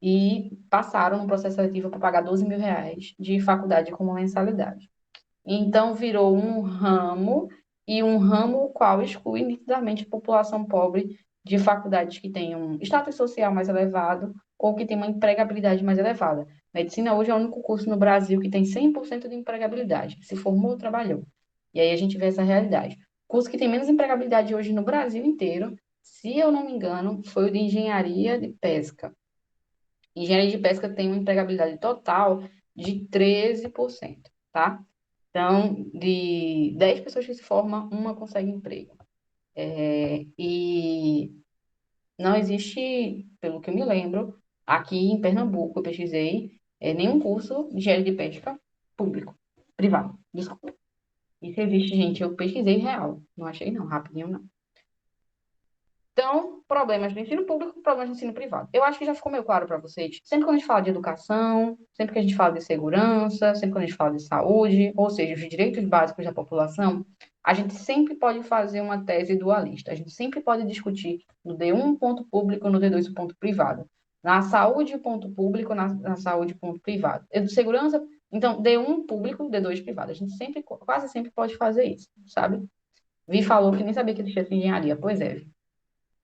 e passaram no processo seletivo para pagar 12 mil reais de faculdade como mensalidade. Então, virou um ramo, e um ramo qual exclui nitidamente a população pobre de faculdades que tenham um status social mais elevado ou que tenham uma empregabilidade mais elevada. Medicina hoje é o único curso no Brasil que tem 100% de empregabilidade, que se formou ou trabalhou. E aí a gente vê essa realidade. O curso que tem menos empregabilidade hoje no Brasil inteiro, se eu não me engano, foi o de engenharia de pesca. Engenharia de pesca tem uma empregabilidade total de 13%, tá? Então, de 10 pessoas que se formam, uma consegue emprego. E não existe, pelo que eu me lembro, aqui em Pernambuco, eu pesquisei, nenhum curso de engenharia de pesca público, privado, desculpa. Isso existe, gente, eu pesquisei real, não achei não, rapidinho não. Então, problemas do ensino público, problemas do ensino privado. Eu acho que já ficou meio claro para vocês. Sempre que a gente fala de educação, sempre que a gente fala de segurança, sempre que a gente fala de saúde, ou seja, os direitos básicos da população, a gente sempre pode fazer uma tese dualista. A gente sempre pode discutir no D1 ponto público, no D2 ponto privado. Na saúde, ponto público, na saúde, ponto privado. Segurança, então, D1 público, D2 privado. A gente sempre, quase sempre pode fazer isso, sabe? Vi falou que nem sabia que existia essa engenharia. Pois é,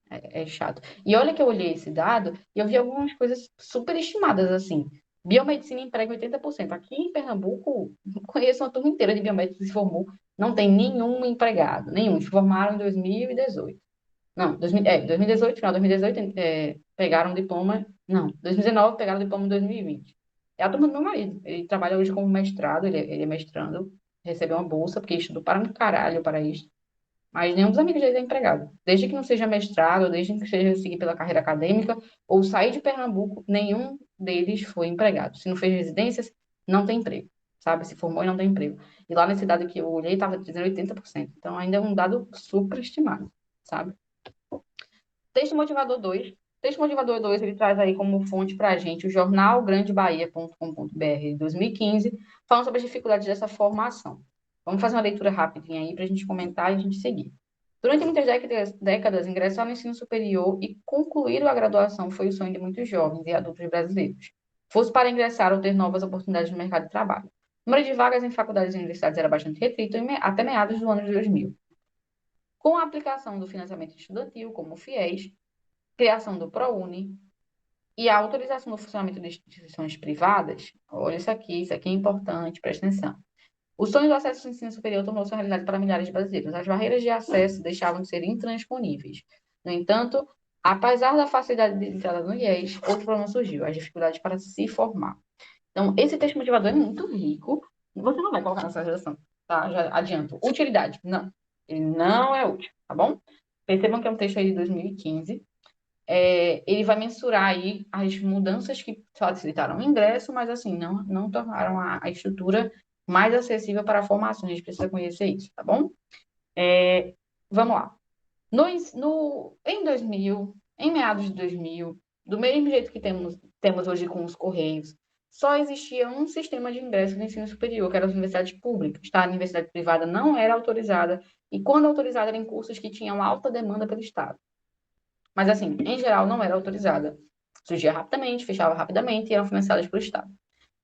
é chato. E olha que eu olhei esse dado e eu vi algumas coisas superestimadas, assim. Biomedicina emprega 80%. Aqui em Pernambuco, conheço uma turma inteira de biomédicos que se formou. Não tem nenhum empregado, nenhum. Se formaram em 2018. Não, 2018, final de 2018, pegaram o diploma. Não, 2019 pegaram o diploma em 2020. É a turma do meu marido. Ele trabalha hoje como mestrado, ele é mestrando, recebeu uma bolsa, porque estudou para um caralho para isso. Mas nenhum dos amigos dele é empregado. Desde que não seja mestrado, desde que seja seguir pela carreira acadêmica, ou sair de Pernambuco, nenhum deles foi empregado. Se não fez residências, não tem emprego, sabe? Se formou e não tem emprego. E lá na cidade que eu olhei, estava dizendo 80%. Então, ainda é um dado superestimado, sabe? Texto motivador 2. Texto motivador 2 ele traz aí como fonte para a gente o jornal grandebahia.com.br de 2015, falando sobre as dificuldades dessa formação. Vamos fazer uma leitura rapidinha aí para a gente comentar e a gente seguir. Durante muitas décadas, ingressar no ensino superior e concluir a graduação foi o sonho de muitos jovens e adultos brasileiros. Fosse para ingressar ou ter novas oportunidades no mercado de trabalho. O número de vagas em faculdades e universidades era bastante restrito até meados do ano de 2000. Com a aplicação do financiamento estudantil, como o FIES, criação do ProUni e a autorização do funcionamento de instituições privadas, olha isso aqui é importante, presta atenção. O sonho do acesso ao ensino superior tornou-se uma realidade para milhares de brasileiros. As barreiras de acesso deixavam de ser intransponíveis. No entanto, apesar da facilidade de entrada no IES, outro problema surgiu, as dificuldades para se formar. Então, esse texto motivador é muito rico. Você não vai colocar na sua redação, tá? Já adianto. Utilidade, não. Ele não é útil, tá bom? Percebam que é um texto aí de 2015. Ele vai mensurar aí as mudanças que facilitaram o ingresso, mas assim, não tornaram a estrutura mais acessível para a formação. A gente precisa conhecer isso, tá bom? Vamos lá. Em 2000, em meados de 2000, do mesmo jeito que temos hoje com os Correios, só existia um sistema de ingresso no ensino superior, que era as universidades públicas, tá? A universidade privada não era autorizada, e quando autorizada, eram cursos que tinham alta demanda pelo Estado. Mas, assim, em geral, não era autorizada. Surgia rapidamente, fechava rapidamente e eram financiadas pelo Estado.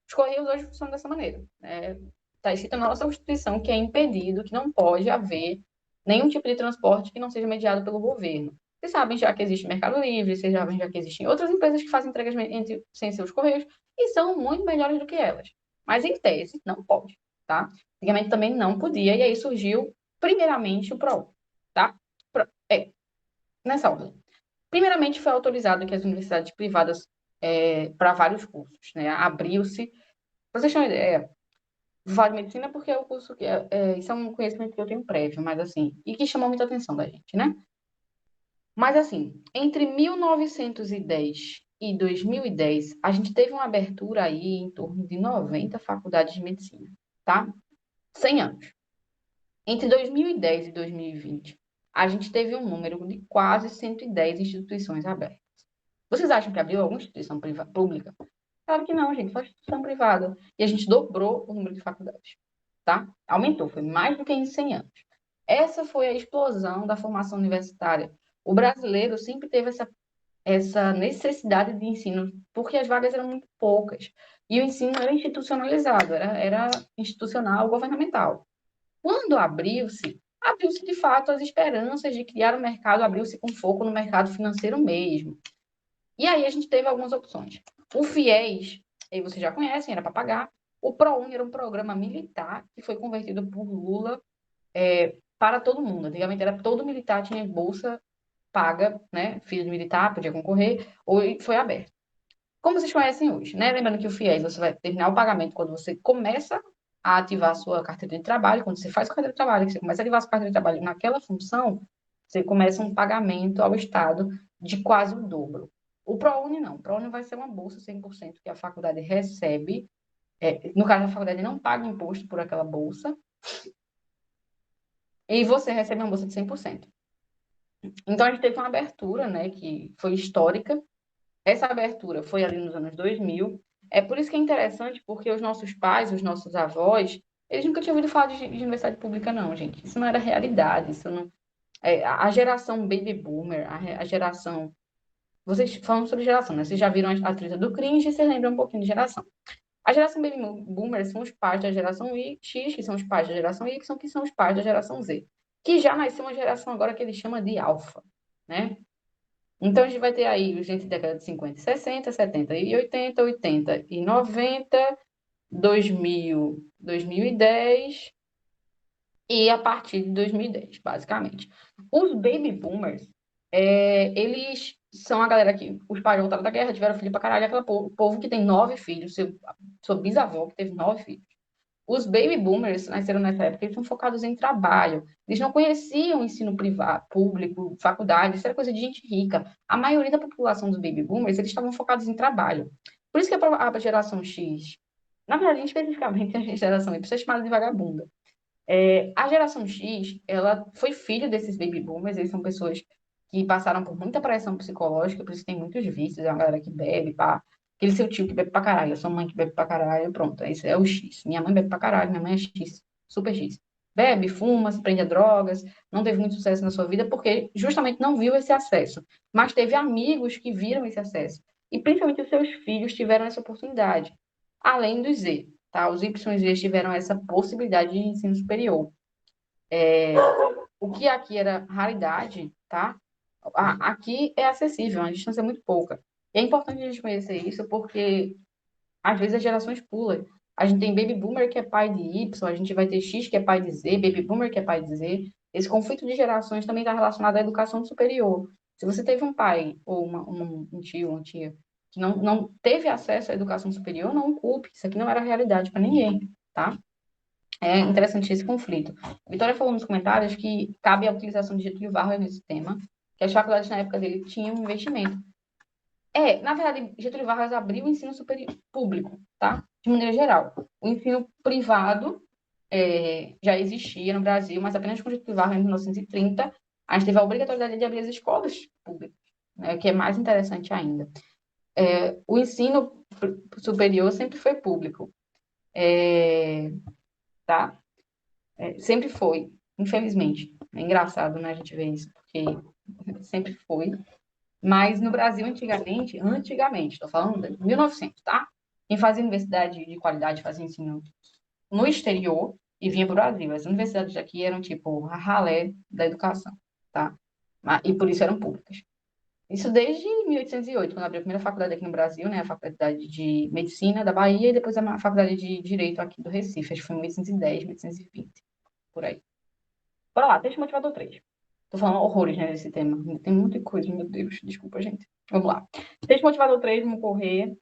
Os Correios hoje funcionam dessa maneira. Está escrito na nossa Constituição que é impedido, que não pode haver nenhum tipo de transporte que não seja mediado pelo governo. Vocês sabem já que existe Mercado Livre, vocês sabem já que existem outras empresas que fazem entregas sem seus Correios e são muito melhores do que elas. Mas, em tese, não pode, tá? Antigamente também não podia, e aí surgiu, primeiramente, o PROU, tá? Nessa ordem. Primeiramente, foi autorizado que as universidades privadas, para vários cursos, né? Abriu-se. Para vocês terem uma ideia, vale medicina porque é o curso que isso é um conhecimento que eu tenho prévio, mas assim, e que chamou muita atenção da gente, né? Mas assim, entre 1910 e 2010, a gente teve uma abertura aí em torno de 90 faculdades de medicina, tá? 100 anos. Entre 2010 e 2020, a gente teve um número de quase 110 instituições abertas. Vocês acham que abriu alguma instituição pública? Claro que não, gente, só instituição privada. E a gente dobrou o número de faculdades, tá? Aumentou, foi mais do que em 100 anos. Essa foi a explosão da formação universitária. O brasileiro sempre teve essa necessidade de ensino, porque as vagas eram muito poucas. E o ensino era institucionalizado, era institucional, governamental. Quando abriu-se de fato as esperanças de criar um mercado, abriu-se com foco no mercado financeiro mesmo. E aí a gente teve algumas opções. O FIES, aí vocês já conhecem, era para pagar. O ProUni era um programa militar que foi convertido por Lula para todo mundo. Antigamente era todo militar tinha bolsa paga, né? Filho de militar podia concorrer, ou foi aberto. Como vocês conhecem hoje, né? Lembrando que o FIES você vai terminar o pagamento quando você começa a ativar a sua carteira de trabalho, quando você faz a carteira de trabalho, que você começa a ativar a sua carteira de trabalho naquela função, você começa um pagamento ao Estado de quase o dobro. O ProUni não. O ProUni vai ser uma bolsa 100% que a faculdade recebe. No caso, a faculdade não paga imposto por aquela bolsa. E você recebe uma bolsa de 100%. Então, a gente teve uma abertura, né, que foi histórica. Essa abertura foi ali nos anos 2000. É por isso que é interessante, porque os nossos pais, os nossos avós, eles nunca tinham ouvido falar de universidade pública, não, gente. Isso não era realidade. Isso não... a geração baby boomer, a geração. Vocês falam sobre geração, né? Vocês já viram a treta do cringe e vocês lembram um pouquinho de geração. A geração baby boomer são os pais da geração X, que são os pais da geração Y, que são os pais da geração Z. Que já nasceu uma geração agora que ele chama de alfa, né? Então, a gente vai ter aí gente da década de 50 e 60, 70 e 80, 80 e 90, 2000, 2010 e a partir de 2010, basicamente. Os baby boomers, Eles são a galera que os pais voltaram da guerra, tiveram filho pra caralho, aquele povo que tem 9 filhos, sua bisavó que teve 9 filhos. Os baby boomers nasceram nessa época, eles são focados em trabalho. Eles não conheciam ensino privado, público, faculdade, isso era coisa de gente rica. A maioria da população dos baby boomers, eles estavam focados em trabalho. Por isso que a geração X, na verdade, especificamente a geração Y, é chamada de vagabunda. A geração X, ela foi filho desses baby boomers, eles são pessoas que passaram por muita pressão psicológica, por isso tem muitos vícios, é uma galera que bebe, pá. Aquele seu tio que bebe pra caralho, a sua mãe que bebe pra caralho, pronto, esse é o X. Minha mãe bebe pra caralho, minha mãe é X, super X. Bebe, fuma, se prende a drogas, não teve muito sucesso na sua vida porque justamente não viu esse acesso, mas teve amigos que viram esse acesso. E principalmente os seus filhos tiveram essa oportunidade, além do Z. Tá? Os Y e Z tiveram essa possibilidade de ensino superior. O que aqui era raridade, tá? Aqui é acessível, a distância é muito pouca. E é importante a gente conhecer isso porque às vezes as gerações pulam. A gente tem baby boomer que é pai de Y, a gente vai ter X que é pai de Z, baby boomer que é pai de Z. Esse conflito de gerações também está relacionado à educação superior. Se você teve um pai ou um tio, uma tia que não teve acesso à educação superior, não culpe. Isso aqui não era realidade para ninguém, tá? É interessante esse conflito. Vitória falou nos comentários que cabe a utilização de Getúlio Vargas nesse tema, que as faculdades na época dele tinham um investimento. Na verdade, Getúlio Vargas abriu o ensino superior público, tá? De maneira geral. O ensino privado já existia no Brasil, mas apenas com Getúlio Vargas em 1930, a gente teve a obrigatoriedade de abrir as escolas públicas, né? O que é mais interessante ainda. O ensino superior sempre foi público, tá? Sempre foi, infelizmente. É engraçado, né, a gente ver isso, porque sempre foi. Mas no Brasil, antigamente, estou falando de 1900, tá? Quem fazia universidade de qualidade, fazia ensino no exterior e vinha para o Brasil. As universidades daqui eram tipo a ralé da educação, tá? E por isso eram públicas. Isso desde 1808, quando abriu a primeira faculdade aqui no Brasil, né? A Faculdade de Medicina da Bahia e depois a Faculdade de Direito aqui do Recife. Acho que foi em 1810, 1820, por aí. Bora lá, texto motivador 3. Tô falando horrores, né, desse tema. Tem muita coisa, meu Deus. Desculpa, gente. Vamos lá. Texto motivador 3, vamos correr.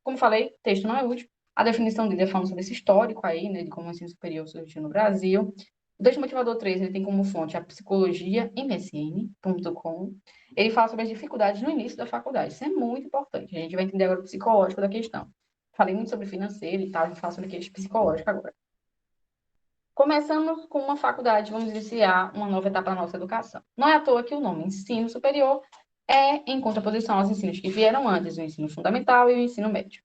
Como falei, texto não é útil. A definição dele é falando sobre esse histórico aí, né, de como o ensino superior surgiu no Brasil. O texto motivador 3, ele tem como fonte a psicologia msn.com. Ele fala sobre as dificuldades no início da faculdade. Isso é muito importante. A gente vai entender agora o psicológico da questão. Falei muito sobre financeiro e tal, a gente fala sobre aquele psicológico agora. Começamos com uma faculdade, vamos iniciar uma nova etapa da nossa educação. Não é à toa que o nome ensino superior é em contraposição aos ensinos que vieram antes, o ensino fundamental e o ensino médio.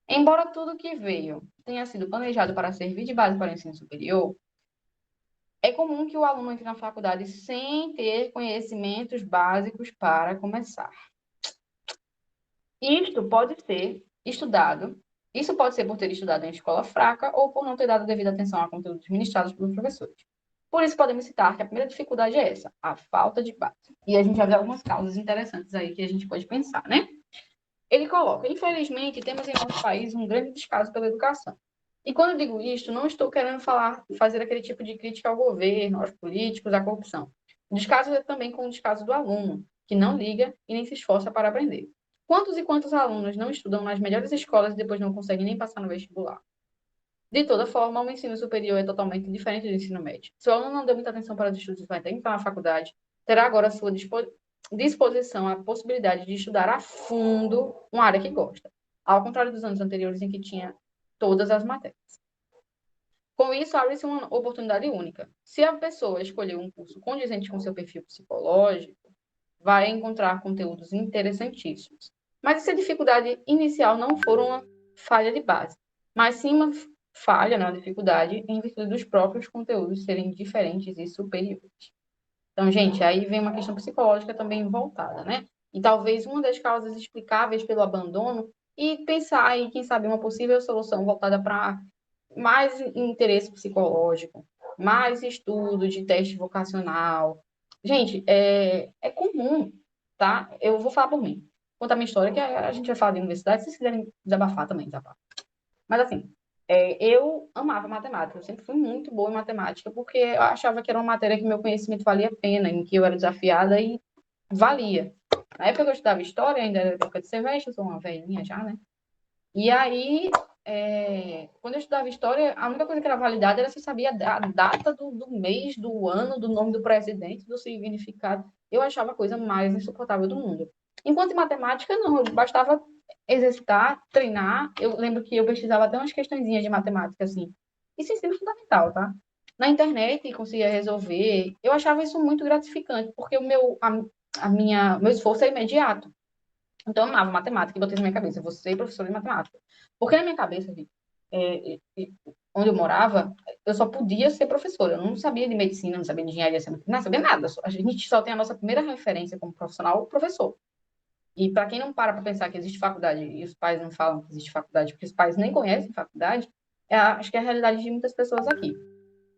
Embora tudo que veio tenha sido planejado para servir de base para o ensino superior, é comum que o aluno entre na faculdade sem ter conhecimentos básicos para começar. Isto pode ser estudado, isso pode ser por ter estudado em escola fraca ou por não ter dado devida atenção a conteúdos ministrados pelos professores. Por isso, podemos citar que a primeira dificuldade é essa, a falta de base. E a gente já vê algumas causas interessantes aí que a gente pode pensar, né? Ele coloca, infelizmente, temos em nosso país um grande descaso pela educação. E quando eu digo isto, não estou querendo fazer aquele tipo de crítica ao governo, aos políticos, à corrupção. O descaso é também com o descaso do aluno, que não liga e nem se esforça para aprender. Quantos e quantos alunos não estudam nas melhores escolas e depois não conseguem nem passar no vestibular? De toda forma, o ensino superior é totalmente diferente do ensino médio. Se o aluno não deu muita atenção para os estudos e vai ter que entrar na faculdade, terá agora à sua disposição a possibilidade de estudar a fundo uma área que gosta, ao contrário dos anos anteriores em que tinha todas as matérias. Com isso, abre-se uma oportunidade única. Se a pessoa escolher um curso condizente com seu perfil psicológico, vai encontrar conteúdos interessantíssimos. Mas essa dificuldade inicial não for uma falha de base, mas sim uma falha, né, uma dificuldade em virtude dos próprios conteúdos serem diferentes e superiores. Então, gente, aí vem uma questão psicológica também voltada, né? E talvez uma das causas explicáveis pelo abandono e pensar aí, quem sabe, uma possível solução voltada para mais interesse psicológico, mais estudo de teste vocacional. Gente, é comum, tá? Eu vou falar por mim. Contar minha história, que a gente vai falar de universidade, se vocês quiserem desabafar também, desabafar. Mas assim, eu amava matemática, eu sempre fui muito boa em matemática, porque eu achava que era uma matéria que meu conhecimento valia a pena, em que eu era desafiada e valia. Na época que eu estudava história, ainda era época de semestre, eu sou uma velhinha já, né? E aí, quando eu estudava história, a única coisa que era validada era se sabia a data do mês, do ano, do nome do presidente, do significado. Eu achava a coisa mais insuportável do mundo. Enquanto em matemática, não, bastava exercitar, treinar. Eu lembro que eu pesquisava até umas questõezinhas de matemática, assim. Isso em ensino fundamental, tá? Na internet, conseguia resolver. Eu achava isso muito gratificante, porque meu esforço é imediato. Então, eu amava matemática e botei na minha cabeça, eu vou ser professora de matemática. Porque na minha cabeça, gente, onde eu morava, eu só podia ser professora. Eu não sabia de medicina, não sabia de engenharia, não sabia nada. A gente só tem a nossa primeira referência como profissional, o professor. E para quem não para pensar que existe faculdade, e os pais não falam que existe faculdade, porque os pais nem conhecem faculdade, acho que é a realidade de muitas pessoas aqui.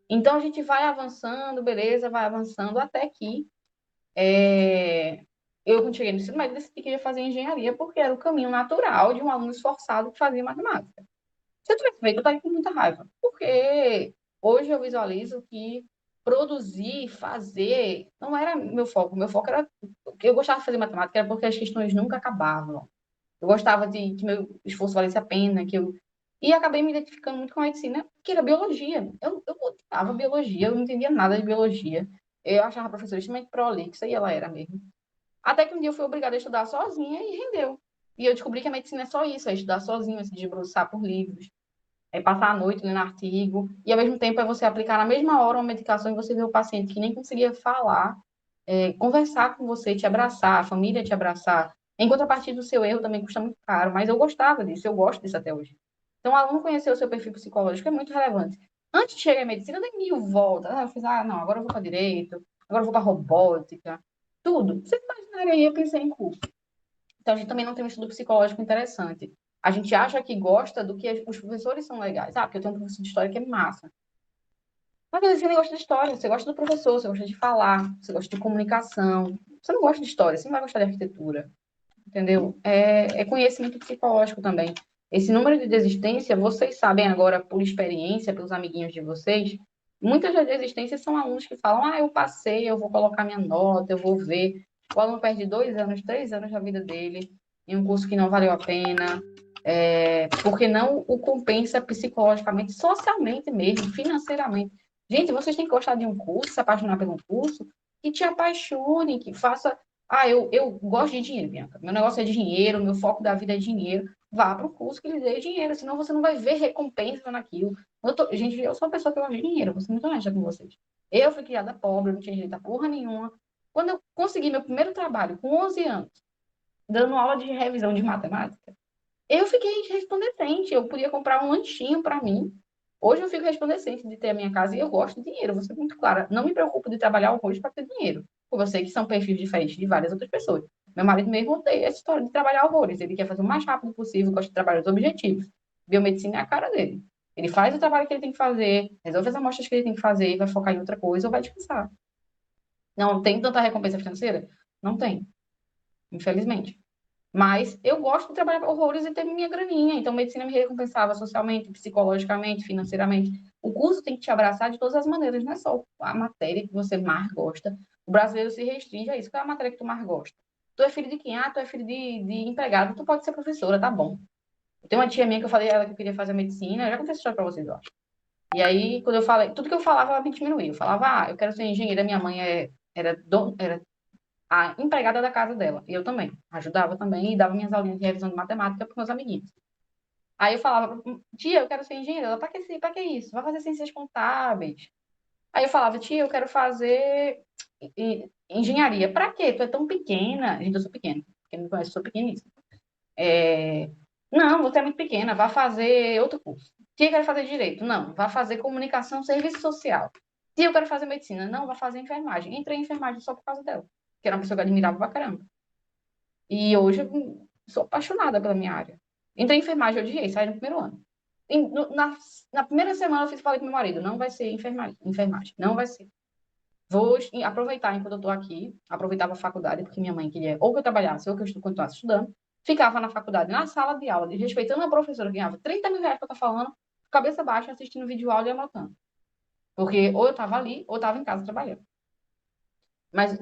Então, a gente vai avançando, beleza, vai avançando, até que eu, quando cheguei no ensino médio, decidi que ia fazer engenharia, porque era o caminho natural de um aluno esforçado que fazia matemática. Se eu tivesse feito, eu estaria com muita raiva, porque hoje eu visualizo que produzir, fazer, não era meu foco. Meu foco era. Eu gostava de fazer matemática, era porque as questões nunca acabavam. Eu gostava de que meu esforço valesse a pena, que eu. E acabei me identificando muito com a medicina, que era biologia. Eu odiava biologia, eu não entendia nada de biologia. Eu achava a professora extremamente prolixa, e ela era mesmo. Até que um dia eu fui obrigada a estudar sozinha e rendeu. E eu descobri que a medicina é só isso, é estudar sozinho, é se debruçar por livros, é passar a noite lendo artigo, e ao mesmo tempo é você aplicar na mesma hora uma medicação e você vê o paciente que nem conseguia falar, conversar com você, te abraçar, a família te abraçar. Em contrapartida do seu erro também custa muito caro, mas eu gostava disso, eu gosto disso até hoje. Então, o aluno conhecer o seu perfil psicológico é muito relevante. Antes de chegar à medicina, eu dei mil voltas. Eu fiz, não, agora eu vou para direito, agora eu vou para robótica, tudo. Você imaginaria aí, eu pensei em curso. Então, a gente também não tem um estudo psicológico interessante. A gente acha que gosta do que os professores são legais. Porque eu tenho um professor de história que é massa. Mas às vezes você nem gosta de história, você gosta do professor, você gosta de falar, você gosta de comunicação. Você não gosta de história, você não vai gostar de arquitetura, entendeu? É conhecimento psicológico também. Esse número de desistência, vocês sabem agora, por experiência, pelos amiguinhos de vocês, muitas das desistências são alunos que falam, eu passei, eu vou colocar minha nota, eu vou ver. O aluno perde 2 anos, 3 anos da vida dele em um curso que não valeu a pena, porque não o compensa psicologicamente, socialmente mesmo, financeiramente. Gente, vocês têm que gostar de um curso, se apaixonar pelo curso, que te apaixone, que faça. Eu gosto de dinheiro, Bianca. Meu negócio é dinheiro, meu foco da vida é dinheiro. Vá para o curso que lhe dê dinheiro, senão você não vai ver recompensa naquilo. Gente, eu sou uma pessoa que gosta de dinheiro, vou ser muito honesta com vocês. Eu fui criada pobre, não tinha direito a porra nenhuma. Quando eu consegui meu primeiro trabalho, com 11 anos, dando aula de revisão de matemática, eu fiquei resplandecente. Eu podia comprar um lanchinho para mim. Hoje eu fico resplandecente de ter a minha casa e eu gosto de dinheiro, vou ser muito clara. Não me preocupo de trabalhar horrores para ter dinheiro. Porque eu sei que são perfis diferentes de várias outras pessoas. Meu marido mesmo odeia essa história de trabalhar horrores. Ele quer fazer o mais rápido possível, gosta de trabalhos objetivos. Biomedicina é a cara dele. Ele faz o trabalho que ele tem que fazer, resolve as amostras que ele tem que fazer, vai focar em outra coisa ou vai descansar. Não tem tanta recompensa financeira? Não tem, infelizmente. Mas eu gosto de trabalhar horrores e ter minha graninha. Então, medicina me recompensava socialmente, psicologicamente, financeiramente. O curso tem que te abraçar de todas as maneiras, não é só a matéria que você mais gosta. O brasileiro se restringe a isso. Qual é a matéria que tu mais gosta? Tu é filho de quem? Tu é filho de empregado. Tu pode ser professora, tá bom. Tem uma tia minha que eu falei a ela que eu queria fazer medicina. Eu já contei essa história pra vocês, ó. E aí, quando eu falei, tudo que eu falava, ela me diminuía. Eu falava, eu quero ser engenheira. Minha mãe era a empregada da casa dela. E eu também. Ajudava também e dava minhas aulinhas de revisão de matemática para meus amiguinhos. Aí eu falava, tia, eu quero ser engenheira. Ela, pra que isso? Vai fazer ciências contábeis. Aí eu falava, tia, eu quero fazer engenharia. Pra quê? Tu é tão pequena. Gente, eu sou pequena. Quem me conhece, eu sou pequeníssima. Não, você é muito pequena. Vá fazer outro curso. Tia, eu quero fazer direito. Não, vá fazer comunicação, serviço social. Tia, eu quero fazer medicina. Não, vá fazer enfermagem. Entrei em enfermagem só por causa dela. Que era uma pessoa que eu admirava pra caramba. E hoje eu sou apaixonada pela minha área. Entrei em enfermagem, eu odiei, saí no primeiro ano. Na primeira semana eu falei com meu marido, não vai ser enfermagem, não vai ser. Vou aproveitar enquanto eu estou aqui, aproveitava a faculdade, porque minha mãe queria ou que eu trabalhasse ou que eu continuasse estudando. Ficava na faculdade, na sala de aula, respeitando a professora, que ganhava 30 mil reais para estar falando, cabeça baixa, assistindo vídeo áudio e anotando. Porque ou eu estava ali, ou eu estava em casa trabalhando. Mas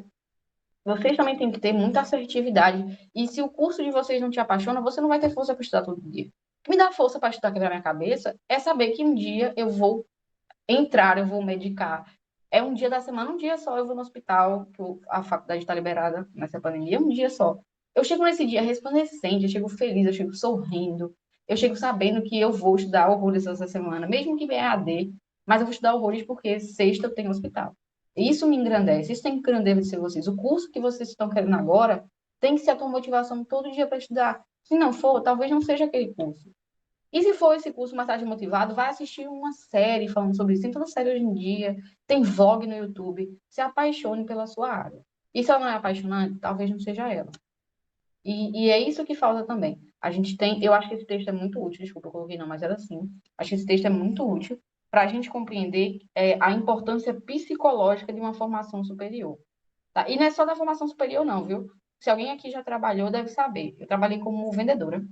Vocês também têm que ter muita assertividade. E se o curso de vocês não te apaixona, você não vai ter força para estudar todo dia. O que me dá força para estudar, quebrar minha cabeça, é saber que um dia eu vou entrar, eu vou medicar. É um dia da semana, um dia só eu vou no hospital, que a faculdade está liberada nessa pandemia, um dia só. Eu chego nesse dia resplandecente, eu chego feliz, eu chego sorrindo, eu chego sabendo que eu vou estudar horrores essa semana, mesmo que venha AD, mas eu vou estudar horrores porque sexta eu tenho hospital. Isso me engrandece, isso tem que engrandecer vocês. O curso que vocês estão querendo agora tem que ser a tua motivação todo dia para estudar. Se não for, talvez não seja aquele curso. E se for esse curso mais tarde motivado, vai assistir uma série falando sobre isso. Tem toda série hoje em dia, tem vlog no YouTube. Se apaixone pela sua área. E se ela não é apaixonante, talvez não seja ela. E é isso que falta também. A gente tem, eu acho que esse texto é muito útil, desculpa, eu coloquei não, mas era assim. Acho que esse texto é muito útil para a gente compreender a importância psicológica de uma formação superior. Tá? E não é só da formação superior, não, viu? Se alguém aqui já trabalhou, deve saber. Eu trabalhei como vendedora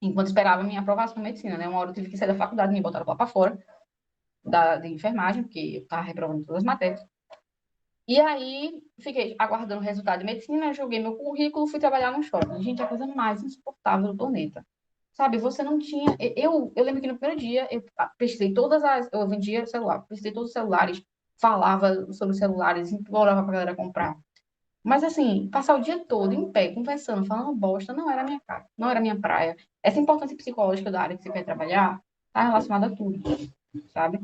enquanto esperava a minha aprovação na medicina, né? Uma hora eu tive que sair da faculdade, me botaram lá para fora de enfermagem, porque eu estava reprovando todas as matérias. E aí, fiquei aguardando o resultado de medicina, joguei meu currículo, fui trabalhar no shopping. Gente, é a coisa mais insuportável do planeta. Sabe, você não tinha. Eu lembro que no primeiro dia eu pesquisei todas as. Eu vendia celular, pesquisei todos os celulares, falava sobre celulares, implorava pra galera comprar. Mas assim, passar o dia todo em pé, conversando, falando bosta, não era minha cara, não era minha praia. Essa importância psicológica da área que você quer trabalhar está relacionada a tudo, sabe?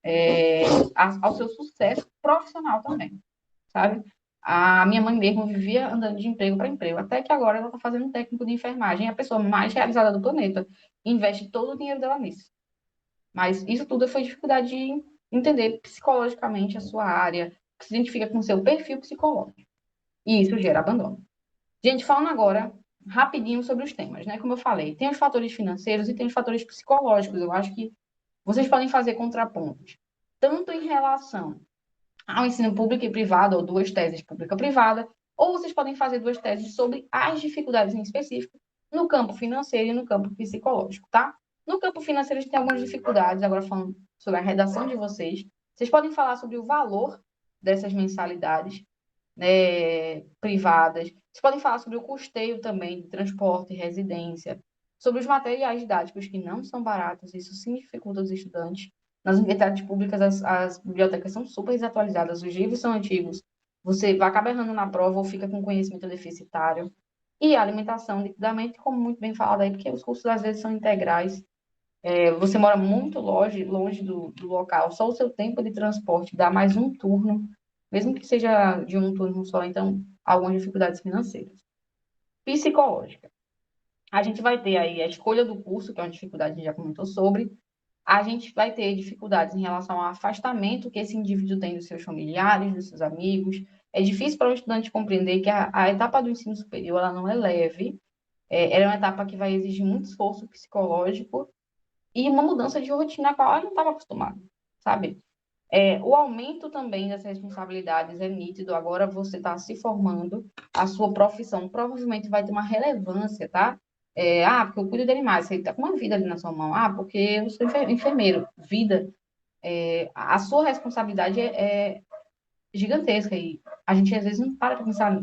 É, ao seu sucesso profissional também, sabe? A minha mãe mesmo vivia andando de emprego para emprego, até que agora ela está fazendo um técnico de enfermagem, é a pessoa mais realizada do planeta. Investe todo o dinheiro dela nisso. Mas isso tudo foi dificuldade de entender psicologicamente a sua área, que se identifica com o seu perfil psicológico. E isso gera abandono. Gente, falando agora rapidinho sobre os temas, né? Como eu falei, tem os fatores financeiros e tem os fatores psicológicos. Eu acho que vocês podem fazer contrapontos, tanto em relação ao ensino público e privado, ou duas teses pública-privada, ou vocês podem fazer duas teses sobre as dificuldades em específico no campo financeiro e no campo psicológico, tá? No campo financeiro, a gente tem algumas dificuldades, agora falando sobre a redação de vocês. Vocês podem falar sobre o valor dessas mensalidades, né, privadas. Vocês podem falar sobre o custeio também de transporte e residência, sobre os materiais didáticos que não são baratos, isso sim dificulta os estudantes. Nas universidades públicas, as bibliotecas são super desatualizadas, os livros são antigos, você vai acabar errando na prova ou fica com conhecimento deficitário. E a alimentação, nitidamente, como muito bem falado aí, porque os cursos às vezes são integrais. Você mora muito longe do local, só o seu tempo de transporte dá mais um turno, mesmo que seja de um turno só, então, algumas dificuldades financeiras. Psicológica. A gente vai ter aí a escolha do curso, que é uma dificuldade que a gente já comentou sobre. A gente vai ter dificuldades em relação ao afastamento que esse indivíduo tem dos seus familiares, dos seus amigos. É difícil para o estudante compreender que a etapa do ensino superior ela não é leve, ela é uma etapa que vai exigir muito esforço psicológico e uma mudança de rotina a qual ela não estava acostumada, sabe? O aumento também das responsabilidades é nítido. Agora você está se formando, a sua profissão provavelmente vai ter uma relevância, tá? Porque eu cuido de animais, você está com uma vida ali na sua mão. Porque eu sou enfermeiro, vida. A sua responsabilidade é gigantesca e a gente às vezes não para pensar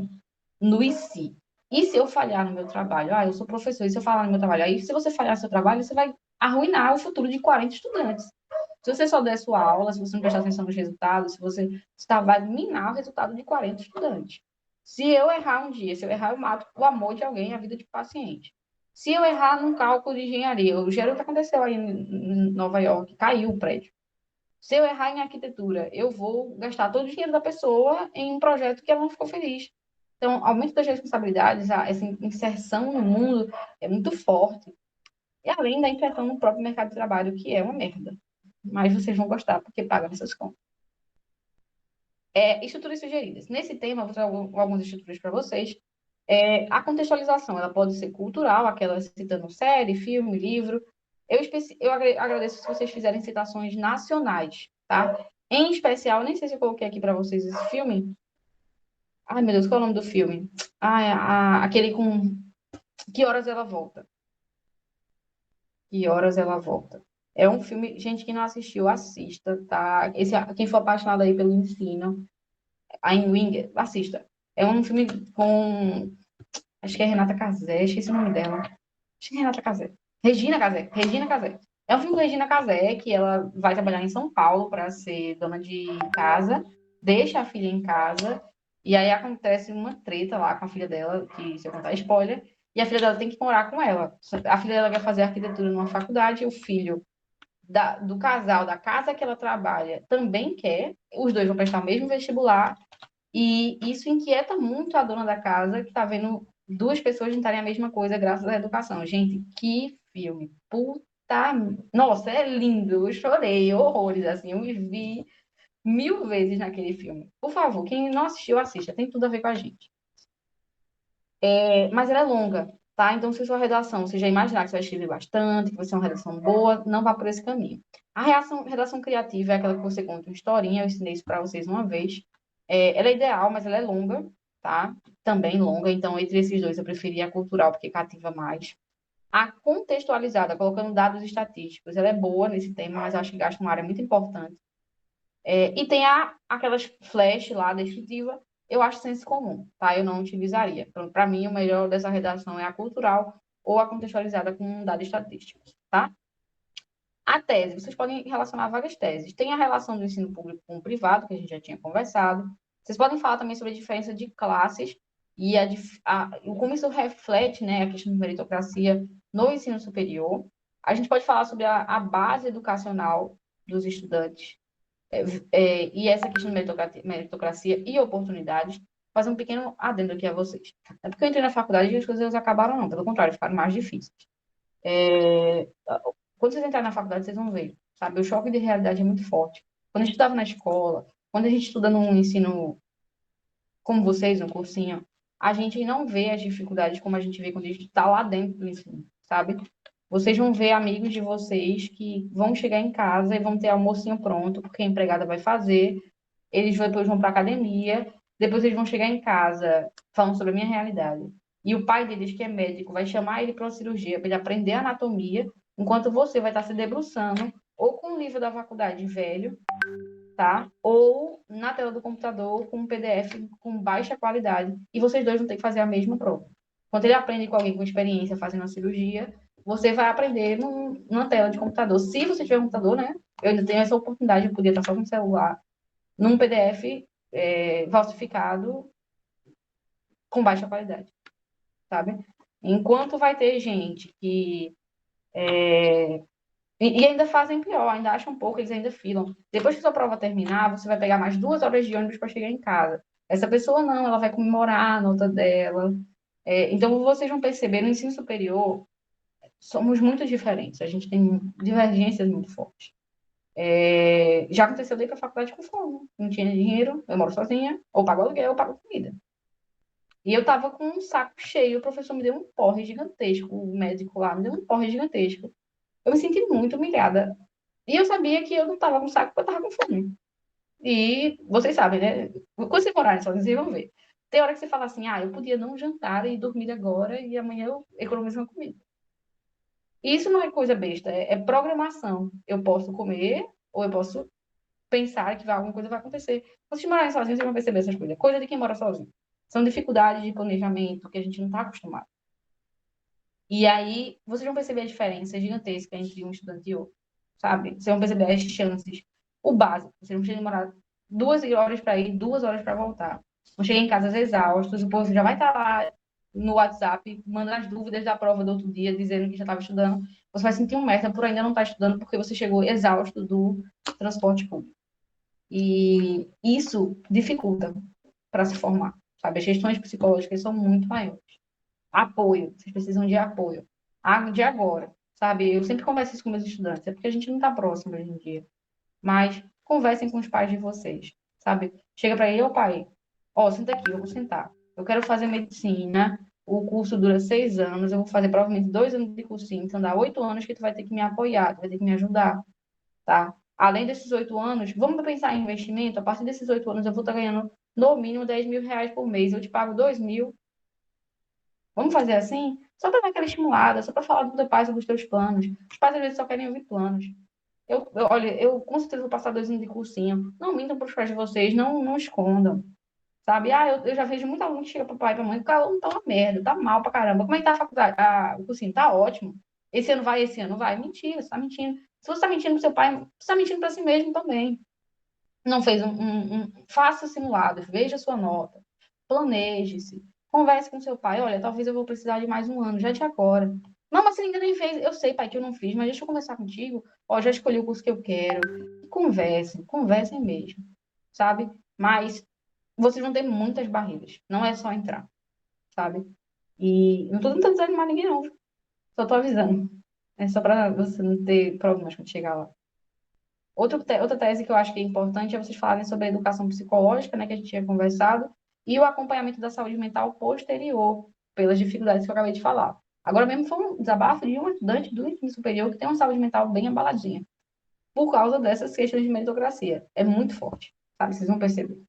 no e se. E se eu falhar no meu trabalho? Eu sou professor, e se eu falhar no meu trabalho? Aí, se você falhar no seu trabalho, você vai arruinar o futuro de 40 estudantes. Se você só der sua aula, se você não prestar atenção nos resultados, se você vai minar o resultado de 40 estudantes. Se eu errar um dia, se eu errar, eu mato o amor de alguém, a vida de paciente. Se eu errar num cálculo de engenharia, o que aconteceu aí em Nova York, caiu o prédio. Se eu errar em arquitetura, eu vou gastar todo o dinheiro da pessoa em um projeto que ela não ficou feliz. Então, aumento das responsabilidades, essa inserção no mundo é muito forte. E além da inserção no próprio mercado de trabalho, que é uma merda. Mas vocês vão gostar, porque pagam essas contas. Estruturas sugeridas. Nesse tema, eu vou trazer algumas estruturas para vocês. A contextualização, ela pode ser cultural, aquela citando série, filme, livro. Eu agradeço se vocês fizerem citações nacionais, tá? Em especial, nem sei se eu coloquei aqui para vocês esse filme. Ai, meu Deus, qual é o nome do filme? Aquele com Que Horas Ela Volta? Que Horas Ela Volta? É um filme, gente, que não assistiu, assista, tá? Quem for apaixonado aí pelo ensino, a Wing, assista. É um filme com, acho que é Renata Casé, esqueci o nome dela. Acho que é Renata Casé. Regina Casé. Regina Casé. É um filme com Regina Casé, que ela vai trabalhar em São Paulo para ser dona de casa, deixa a filha em casa, e aí acontece uma treta lá com a filha dela, que se eu contar é spoiler, e a filha dela tem que morar com ela. A filha dela vai fazer arquitetura numa faculdade, e o filho do casal, da casa que ela trabalha, também quer, os dois vão prestar o mesmo vestibular, e isso inquieta muito a dona da casa, que está vendo duas pessoas tentarem a mesma coisa graças à educação. Gente, que filme! Puta. Nossa, é lindo! Eu chorei horrores, assim, eu me vi 1000 vezes naquele filme. Por favor, quem não assistiu, assista, tem tudo a ver com a gente. Mas ela é longa, tá? Então, se sua redação, você já imaginar que você vai escrever bastante, que vai ser uma redação boa, não vá por esse caminho. A redação criativa é aquela que você conta uma historinha, eu ensinei isso para vocês uma vez. Ela é ideal, mas ela é longa, tá? Também longa, então entre esses dois eu preferi a cultural, porque cativa mais. A contextualizada, colocando dados estatísticos, ela é boa nesse tema, mas acho que gasta uma área muito importante. E tem aquelas flash lá, descritiva, eu acho senso comum, tá? Eu não utilizaria. Então, para mim, o melhor dessa redação é a cultural ou a contextualizada com dados estatísticos, tá? A tese, vocês podem relacionar várias teses. Tem a relação do ensino público com o privado, que a gente já tinha conversado. Vocês podem falar também sobre a diferença de classes e como isso reflete, né, a questão de meritocracia no ensino superior. A gente pode falar sobre a base educacional dos estudantes, e essa questão de meritocracia e oportunidades, fazer um pequeno adendo aqui a vocês. É porque eu entrei na faculdade e as coisas acabaram, não, pelo contrário, ficaram mais difíceis. Quando vocês entrarem na faculdade, vocês vão ver, sabe? O choque de realidade é muito forte. Quando a gente estudava na escola, quando a gente estuda num ensino como vocês, um cursinho, a gente não vê as dificuldades como a gente vê quando a gente está lá dentro do ensino, sabe? Vocês vão ver amigos de vocês que vão chegar em casa e vão ter almocinho pronto, porque a empregada vai fazer, eles depois vão para academia, depois eles vão chegar em casa falando sobre a minha realidade. E o pai deles, que é médico, vai chamar ele para uma cirurgia, para ele aprender anatomia, enquanto você vai estar se debruçando ou com um livro da faculdade velho, tá? Ou na tela do computador com um PDF com baixa qualidade. E vocês dois vão ter que fazer a mesma prova. Quando ele aprende com alguém com experiência fazendo a cirurgia, você vai aprender numa tela de computador. Se você tiver um computador, né? Eu ainda tenho essa oportunidade, eu podia estar só com o celular, num PDF falsificado com baixa qualidade, sabe? Enquanto vai ter gente que e ainda fazem pior, ainda acham um pouco, eles ainda filam. Depois que sua prova terminar, você vai pegar mais 2 horas de ônibus para chegar em casa. Essa pessoa não, ela vai comemorar a nota dela. Então, vocês vão perceber, no ensino superior, somos muito diferentes. A gente tem divergências muito fortes. Já aconteceu de ir para a faculdade com fome. Não tinha dinheiro, eu moro sozinha, ou pago aluguel, ou pago comida. E eu tava com um saco cheio, o professor me deu um porre gigantesco, o médico lá me deu um porre gigantesco. Eu me senti muito humilhada. E eu sabia que eu não estava com saco porque eu estava com fome. E vocês sabem, né? Quando vocês morarem sozinhos, vocês vão ver. Tem hora que você fala assim, eu podia não jantar e dormir agora e amanhã eu economizo uma comida. E isso não é coisa besta, é programação. Eu posso comer ou eu posso pensar que alguma coisa vai acontecer. Quando vocês morarem sozinhos, vocês vão perceber essas coisas. Coisa de quem mora sozinho. São dificuldades de planejamento que a gente não está acostumado. E aí, vocês vão perceber a diferença gigantesca entre um estudante e outro, sabe? Vocês vão perceber as chances. O básico, vocês vão demorar 2 horas para ir, 2 horas para voltar. Vão chegar em casa exaustos, o povo já vai estar lá no WhatsApp, mandando as dúvidas da prova do outro dia, dizendo que já estava estudando. Você vai sentir um merda por ainda não estar estudando, porque você chegou exausto do transporte público. E isso dificulta para se formar, sabe? As questões psicológicas são muito maiores. Apoio, vocês precisam de apoio. De agora, sabe? Eu sempre converso isso com meus estudantes, é porque a gente não está próximo hoje em dia. Mas conversem com os pais de vocês, sabe? Chega para ele, ô pai, ó, senta aqui, eu vou sentar. Eu quero fazer medicina, o curso dura 6 anos, eu vou fazer provavelmente 2 anos de cursinho, então dá 8 anos que tu vai ter que me apoiar, tu vai ter que me ajudar, tá? Além desses 8 anos, vamos pensar em investimento, a partir desses 8 anos eu vou estar ganhando no mínimo 10 mil reais por mês, eu te pago 2 mil. Vamos fazer assim? Só para dar aquela estimulada, só para falar do teu pai sobre os teus planos. Os pais às vezes só querem ouvir planos. Olha, eu com certeza vou passar 2 anos de cursinho. Não mintam para os pais de vocês, não escondam. sabe? Eu já vejo muita aluno que chega para o pai e para a mãe, o aluno tá uma merda, tá mal pra caramba. Como é que tá a faculdade? O cursinho tá ótimo. Esse ano vai, esse ano vai. Mentira, você tá mentindo. Se você tá mentindo pro seu pai, você tá mentindo para si mesmo também. Não fez faça simulados, veja a sua nota, planeje-se, converse com seu pai, olha, talvez eu vou precisar de mais um ano, já de agora. Não, mas você ainda nem fez, eu sei, pai, que eu não fiz, mas deixa eu conversar contigo, ó, já escolhi o curso que eu quero. E conversem mesmo, sabe? Mas vocês vão ter muitas barreiras, não é só entrar, sabe? E não tô tentando desanimar ninguém, não, só tô avisando. É só para você não ter problemas quando chegar lá. Outra tese que eu acho que é importante é vocês falarem sobre a educação psicológica, né, que a gente tinha conversado, e o acompanhamento da saúde mental posterior, pelas dificuldades que eu acabei de falar. Agora mesmo foi um desabafo de um estudante do ensino superior que tem uma saúde mental bem abaladinha, por causa dessas questões de meritocracia. É muito forte, sabe? Vocês vão perceber.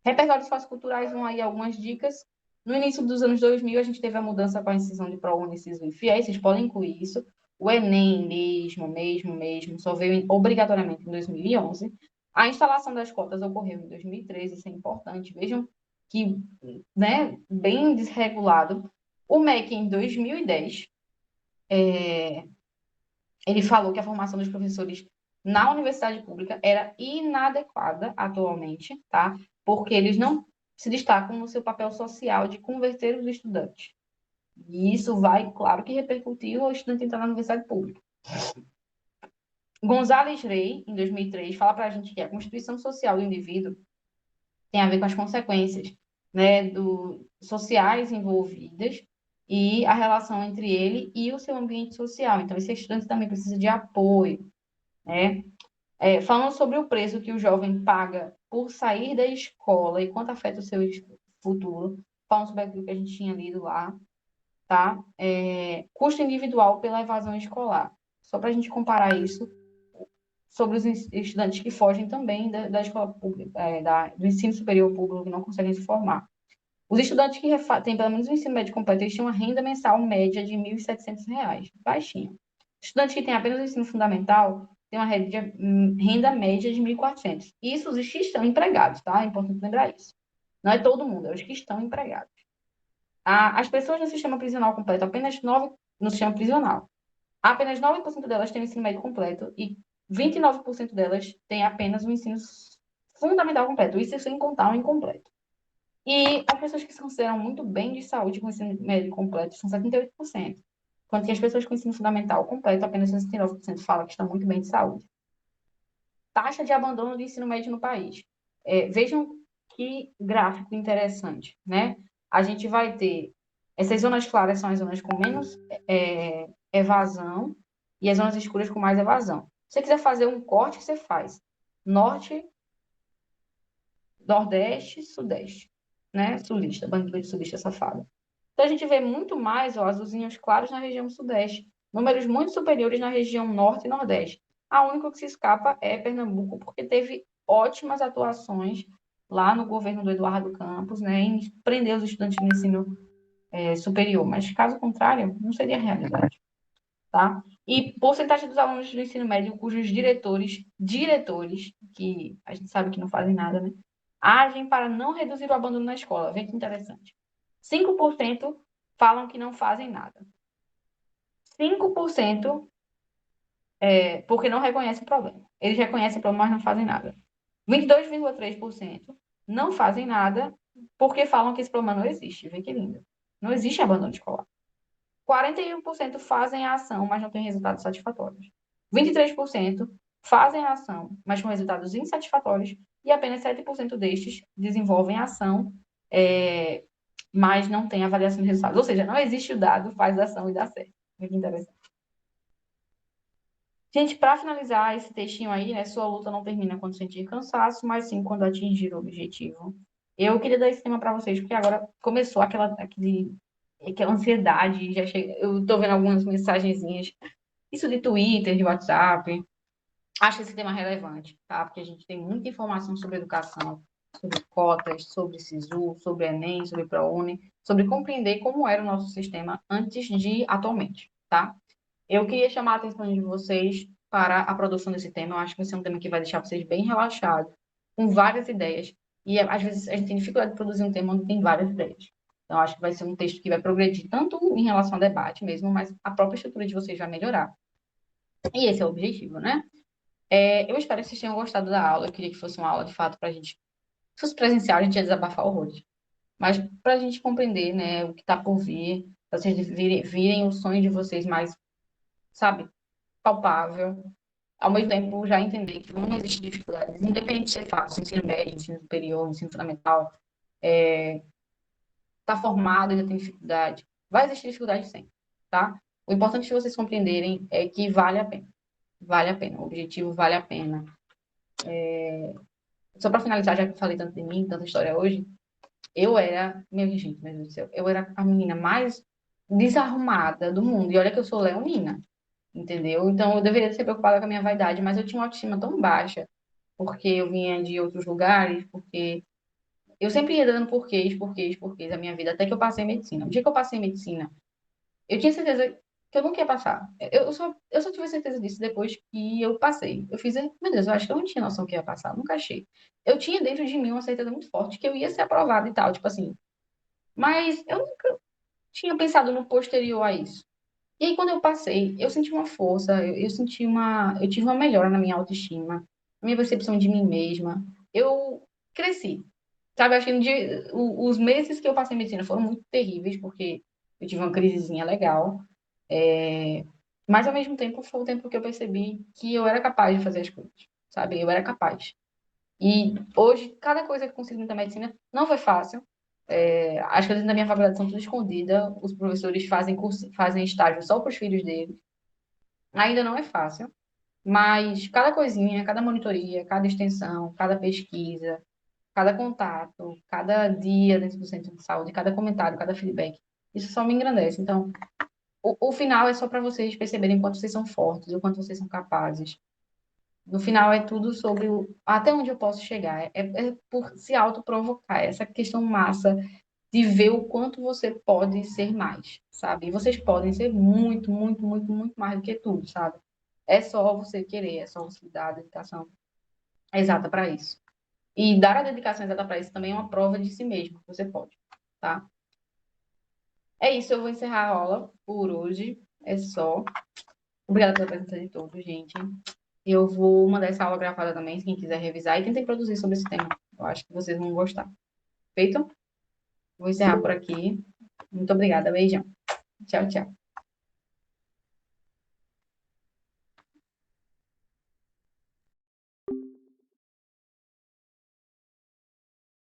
Repertórios socioculturais vão aí algumas dicas. No início dos anos 2000, a gente teve a mudança com a incisão de ProUni, Ciso e FIES, vocês podem incluir isso. O Enem mesmo, só veio obrigatoriamente em 2011. A instalação das cotas ocorreu em 2013, isso é importante. Vejam que, né, bem desregulado. O MEC, em 2010, ele falou que a formação dos professores na universidade pública era inadequada atualmente, tá? Porque eles não se destacam no seu papel social de converter os estudantes. E isso vai, claro, que repercutir o estudante entrar na universidade pública. Gonzalez Rey, em 2003, fala para a gente que a constituição social do indivíduo tem a ver com as consequências, né, sociais envolvidas e a relação entre ele e o seu ambiente social. Então, esse estudante também precisa de apoio, né? Falando sobre o preço que o jovem paga por sair da escola e quanto afeta o seu futuro, falando sobre aquilo que a gente tinha lido lá, tá? Custo individual pela evasão escolar. Só para a gente comparar isso sobre os estudantes que fogem também da escola pública, do ensino superior público, que não conseguem se formar. Os estudantes que têm pelo menos o ensino médio completo, eles têm uma renda mensal média de R$ 1.700, baixinha. Estudantes que têm apenas o ensino fundamental têm uma renda média de 1.400. Isso os que estão empregados, tá? É importante lembrar isso. Não é todo mundo, é os que estão empregados. As pessoas no sistema prisional completo, apenas 9, no sistema prisional, apenas 9% delas têm o ensino médio completo e 29% delas têm apenas o ensino fundamental completo. Isso sem contar o incompleto. E as pessoas que se consideram muito bem de saúde com o ensino médio completo são 78%, enquanto que as pessoas com ensino fundamental completo, apenas 69% falam que estão muito bem de saúde. Taxa de abandono do ensino médio no país. Vejam que gráfico interessante, né? A gente vai ter... Essas zonas claras são as zonas com menos evasão e as zonas escuras com mais evasão. Se você quiser fazer um corte, você faz. Norte, Nordeste, Sudeste, né? Sulista, bandido de sulista safado. Então, a gente vê muito mais azulzinhos claros na região Sudeste, números muito superiores na região Norte e Nordeste. A única que se escapa é Pernambuco, porque teve ótimas atuações lá no governo do Eduardo Campos, né, em prender os estudantes de ensino superior. Mas, caso contrário, não seria a realidade. Tá? E porcentagem dos alunos do ensino médio cujos diretores, que a gente sabe que não fazem nada, né, agem para não reduzir o abandono na escola. Vê que interessante. 5% falam que não fazem nada. 5% porque não reconhecem o problema. Eles reconhecem o problema, mas não fazem nada. 22,3% não fazem nada porque falam que esse problema não existe. Vê que lindo. Não existe abandono escolar. 41% fazem a ação, mas não têm resultados satisfatórios. 23% fazem a ação, mas com resultados insatisfatórios. E apenas 7% destes desenvolvem a ação, mas não tem avaliação de resultados. Ou seja, não existe o dado, faz a ação e dá certo. Muito interessante. Gente, para finalizar esse textinho aí, né? Sua luta não termina quando sentir cansaço, mas sim quando atingir o objetivo. Eu queria dar esse tema para vocês, porque agora começou aquela ansiedade. Eu estou vendo algumas mensagenzinhas, isso de Twitter, de WhatsApp. Acho esse tema relevante, tá? Porque a gente tem muita informação sobre educação, sobre cotas, sobre SISU, sobre Enem, sobre ProUni, sobre compreender como era o nosso sistema antes de atualmente, tá? Eu queria chamar a atenção de vocês para a produção desse tema. Eu acho que esse é um tema que vai deixar vocês bem relaxados, com várias ideias. E às vezes a gente tem dificuldade de produzir um tema onde tem várias ideias. Então, acho que vai ser um texto que vai progredir tanto em relação ao debate mesmo, mas a própria estrutura de vocês vai melhorar. E esse é o objetivo, né? Eu espero que vocês tenham gostado da aula. Eu queria que fosse uma aula, de fato, para a gente. Se fosse presencial, a gente ia desabafar horrores. Mas para a gente compreender, né, o que está por vir, para vocês virem o sonho de vocês mais, sabe, palpável. Ao mesmo tempo, já entender que vão existir dificuldades, independente de ser fácil, ensino médio, ensino superior, ensino fundamental, está formado, ainda tem dificuldade. Vai existir dificuldade sempre, tá? O importante de vocês compreenderem é que vale a pena. Vale a pena. O objetivo vale a pena. Só para finalizar, já que eu falei tanto de mim, tanta história hoje, eu era, meu Deus do céu, eu era a menina mais desarrumada do mundo. E olha que eu sou leonina, entendeu? Então eu deveria ser preocupada com a minha vaidade, mas eu tinha uma autoestima tão baixa, porque eu vinha de outros lugares, porque eu sempre ia dando porquês da minha vida, até que eu passei em medicina. O dia que eu passei em medicina, eu tinha certeza que eu nunca ia passar. Eu só tive certeza disso depois que eu passei. Eu fiz, meu Deus, eu acho que eu não tinha noção que ia passar, nunca achei. Eu tinha dentro de mim uma certeza muito forte que eu ia ser aprovada e tal, tipo assim. Mas eu nunca tinha pensado no posterior a isso. E aí, quando eu passei, eu senti uma força, eu tive uma melhora na minha autoestima, na minha percepção de mim mesma. Eu cresci. Sabe, acho que os meses que eu passei em medicina foram muito terríveis, porque eu tive uma crisezinha legal. Mas, ao mesmo tempo, foi o tempo que eu percebi que eu era capaz de fazer as coisas, sabe? Eu era capaz. E hoje, cada coisa que eu consigo na medicina não foi fácil. As coisas da minha faculdade são tudo escondidas. Os professores fazem curso, fazem estágio só para os filhos deles. Ainda não é fácil, mas cada coisinha, cada monitoria, cada extensão, cada pesquisa, cada contato, cada dia dentro do centro de saúde, cada comentário, cada feedback, isso só me engrandece. Então, o final é só para vocês perceberem o quanto vocês são fortes, o quanto vocês são capazes. No final é tudo sobre até onde eu posso chegar. É por se autoprovocar, essa questão massa de ver o quanto você pode ser mais, sabe? E vocês podem ser muito, muito, muito, muito mais do que tudo, sabe? É só você querer, é só você dar a dedicação exata para isso. E dar a dedicação exata para isso também é uma prova de si mesmo, que você pode, tá? É isso, eu vou encerrar a aula por hoje. É só. Obrigada pela presença de todos, gente. Eu vou mandar essa aula gravada também, se quem quiser revisar, e tentem produzir sobre esse tema. Eu acho que vocês vão gostar. Feito? Vou encerrar por aqui. Muito obrigada. Beijão. Tchau, tchau.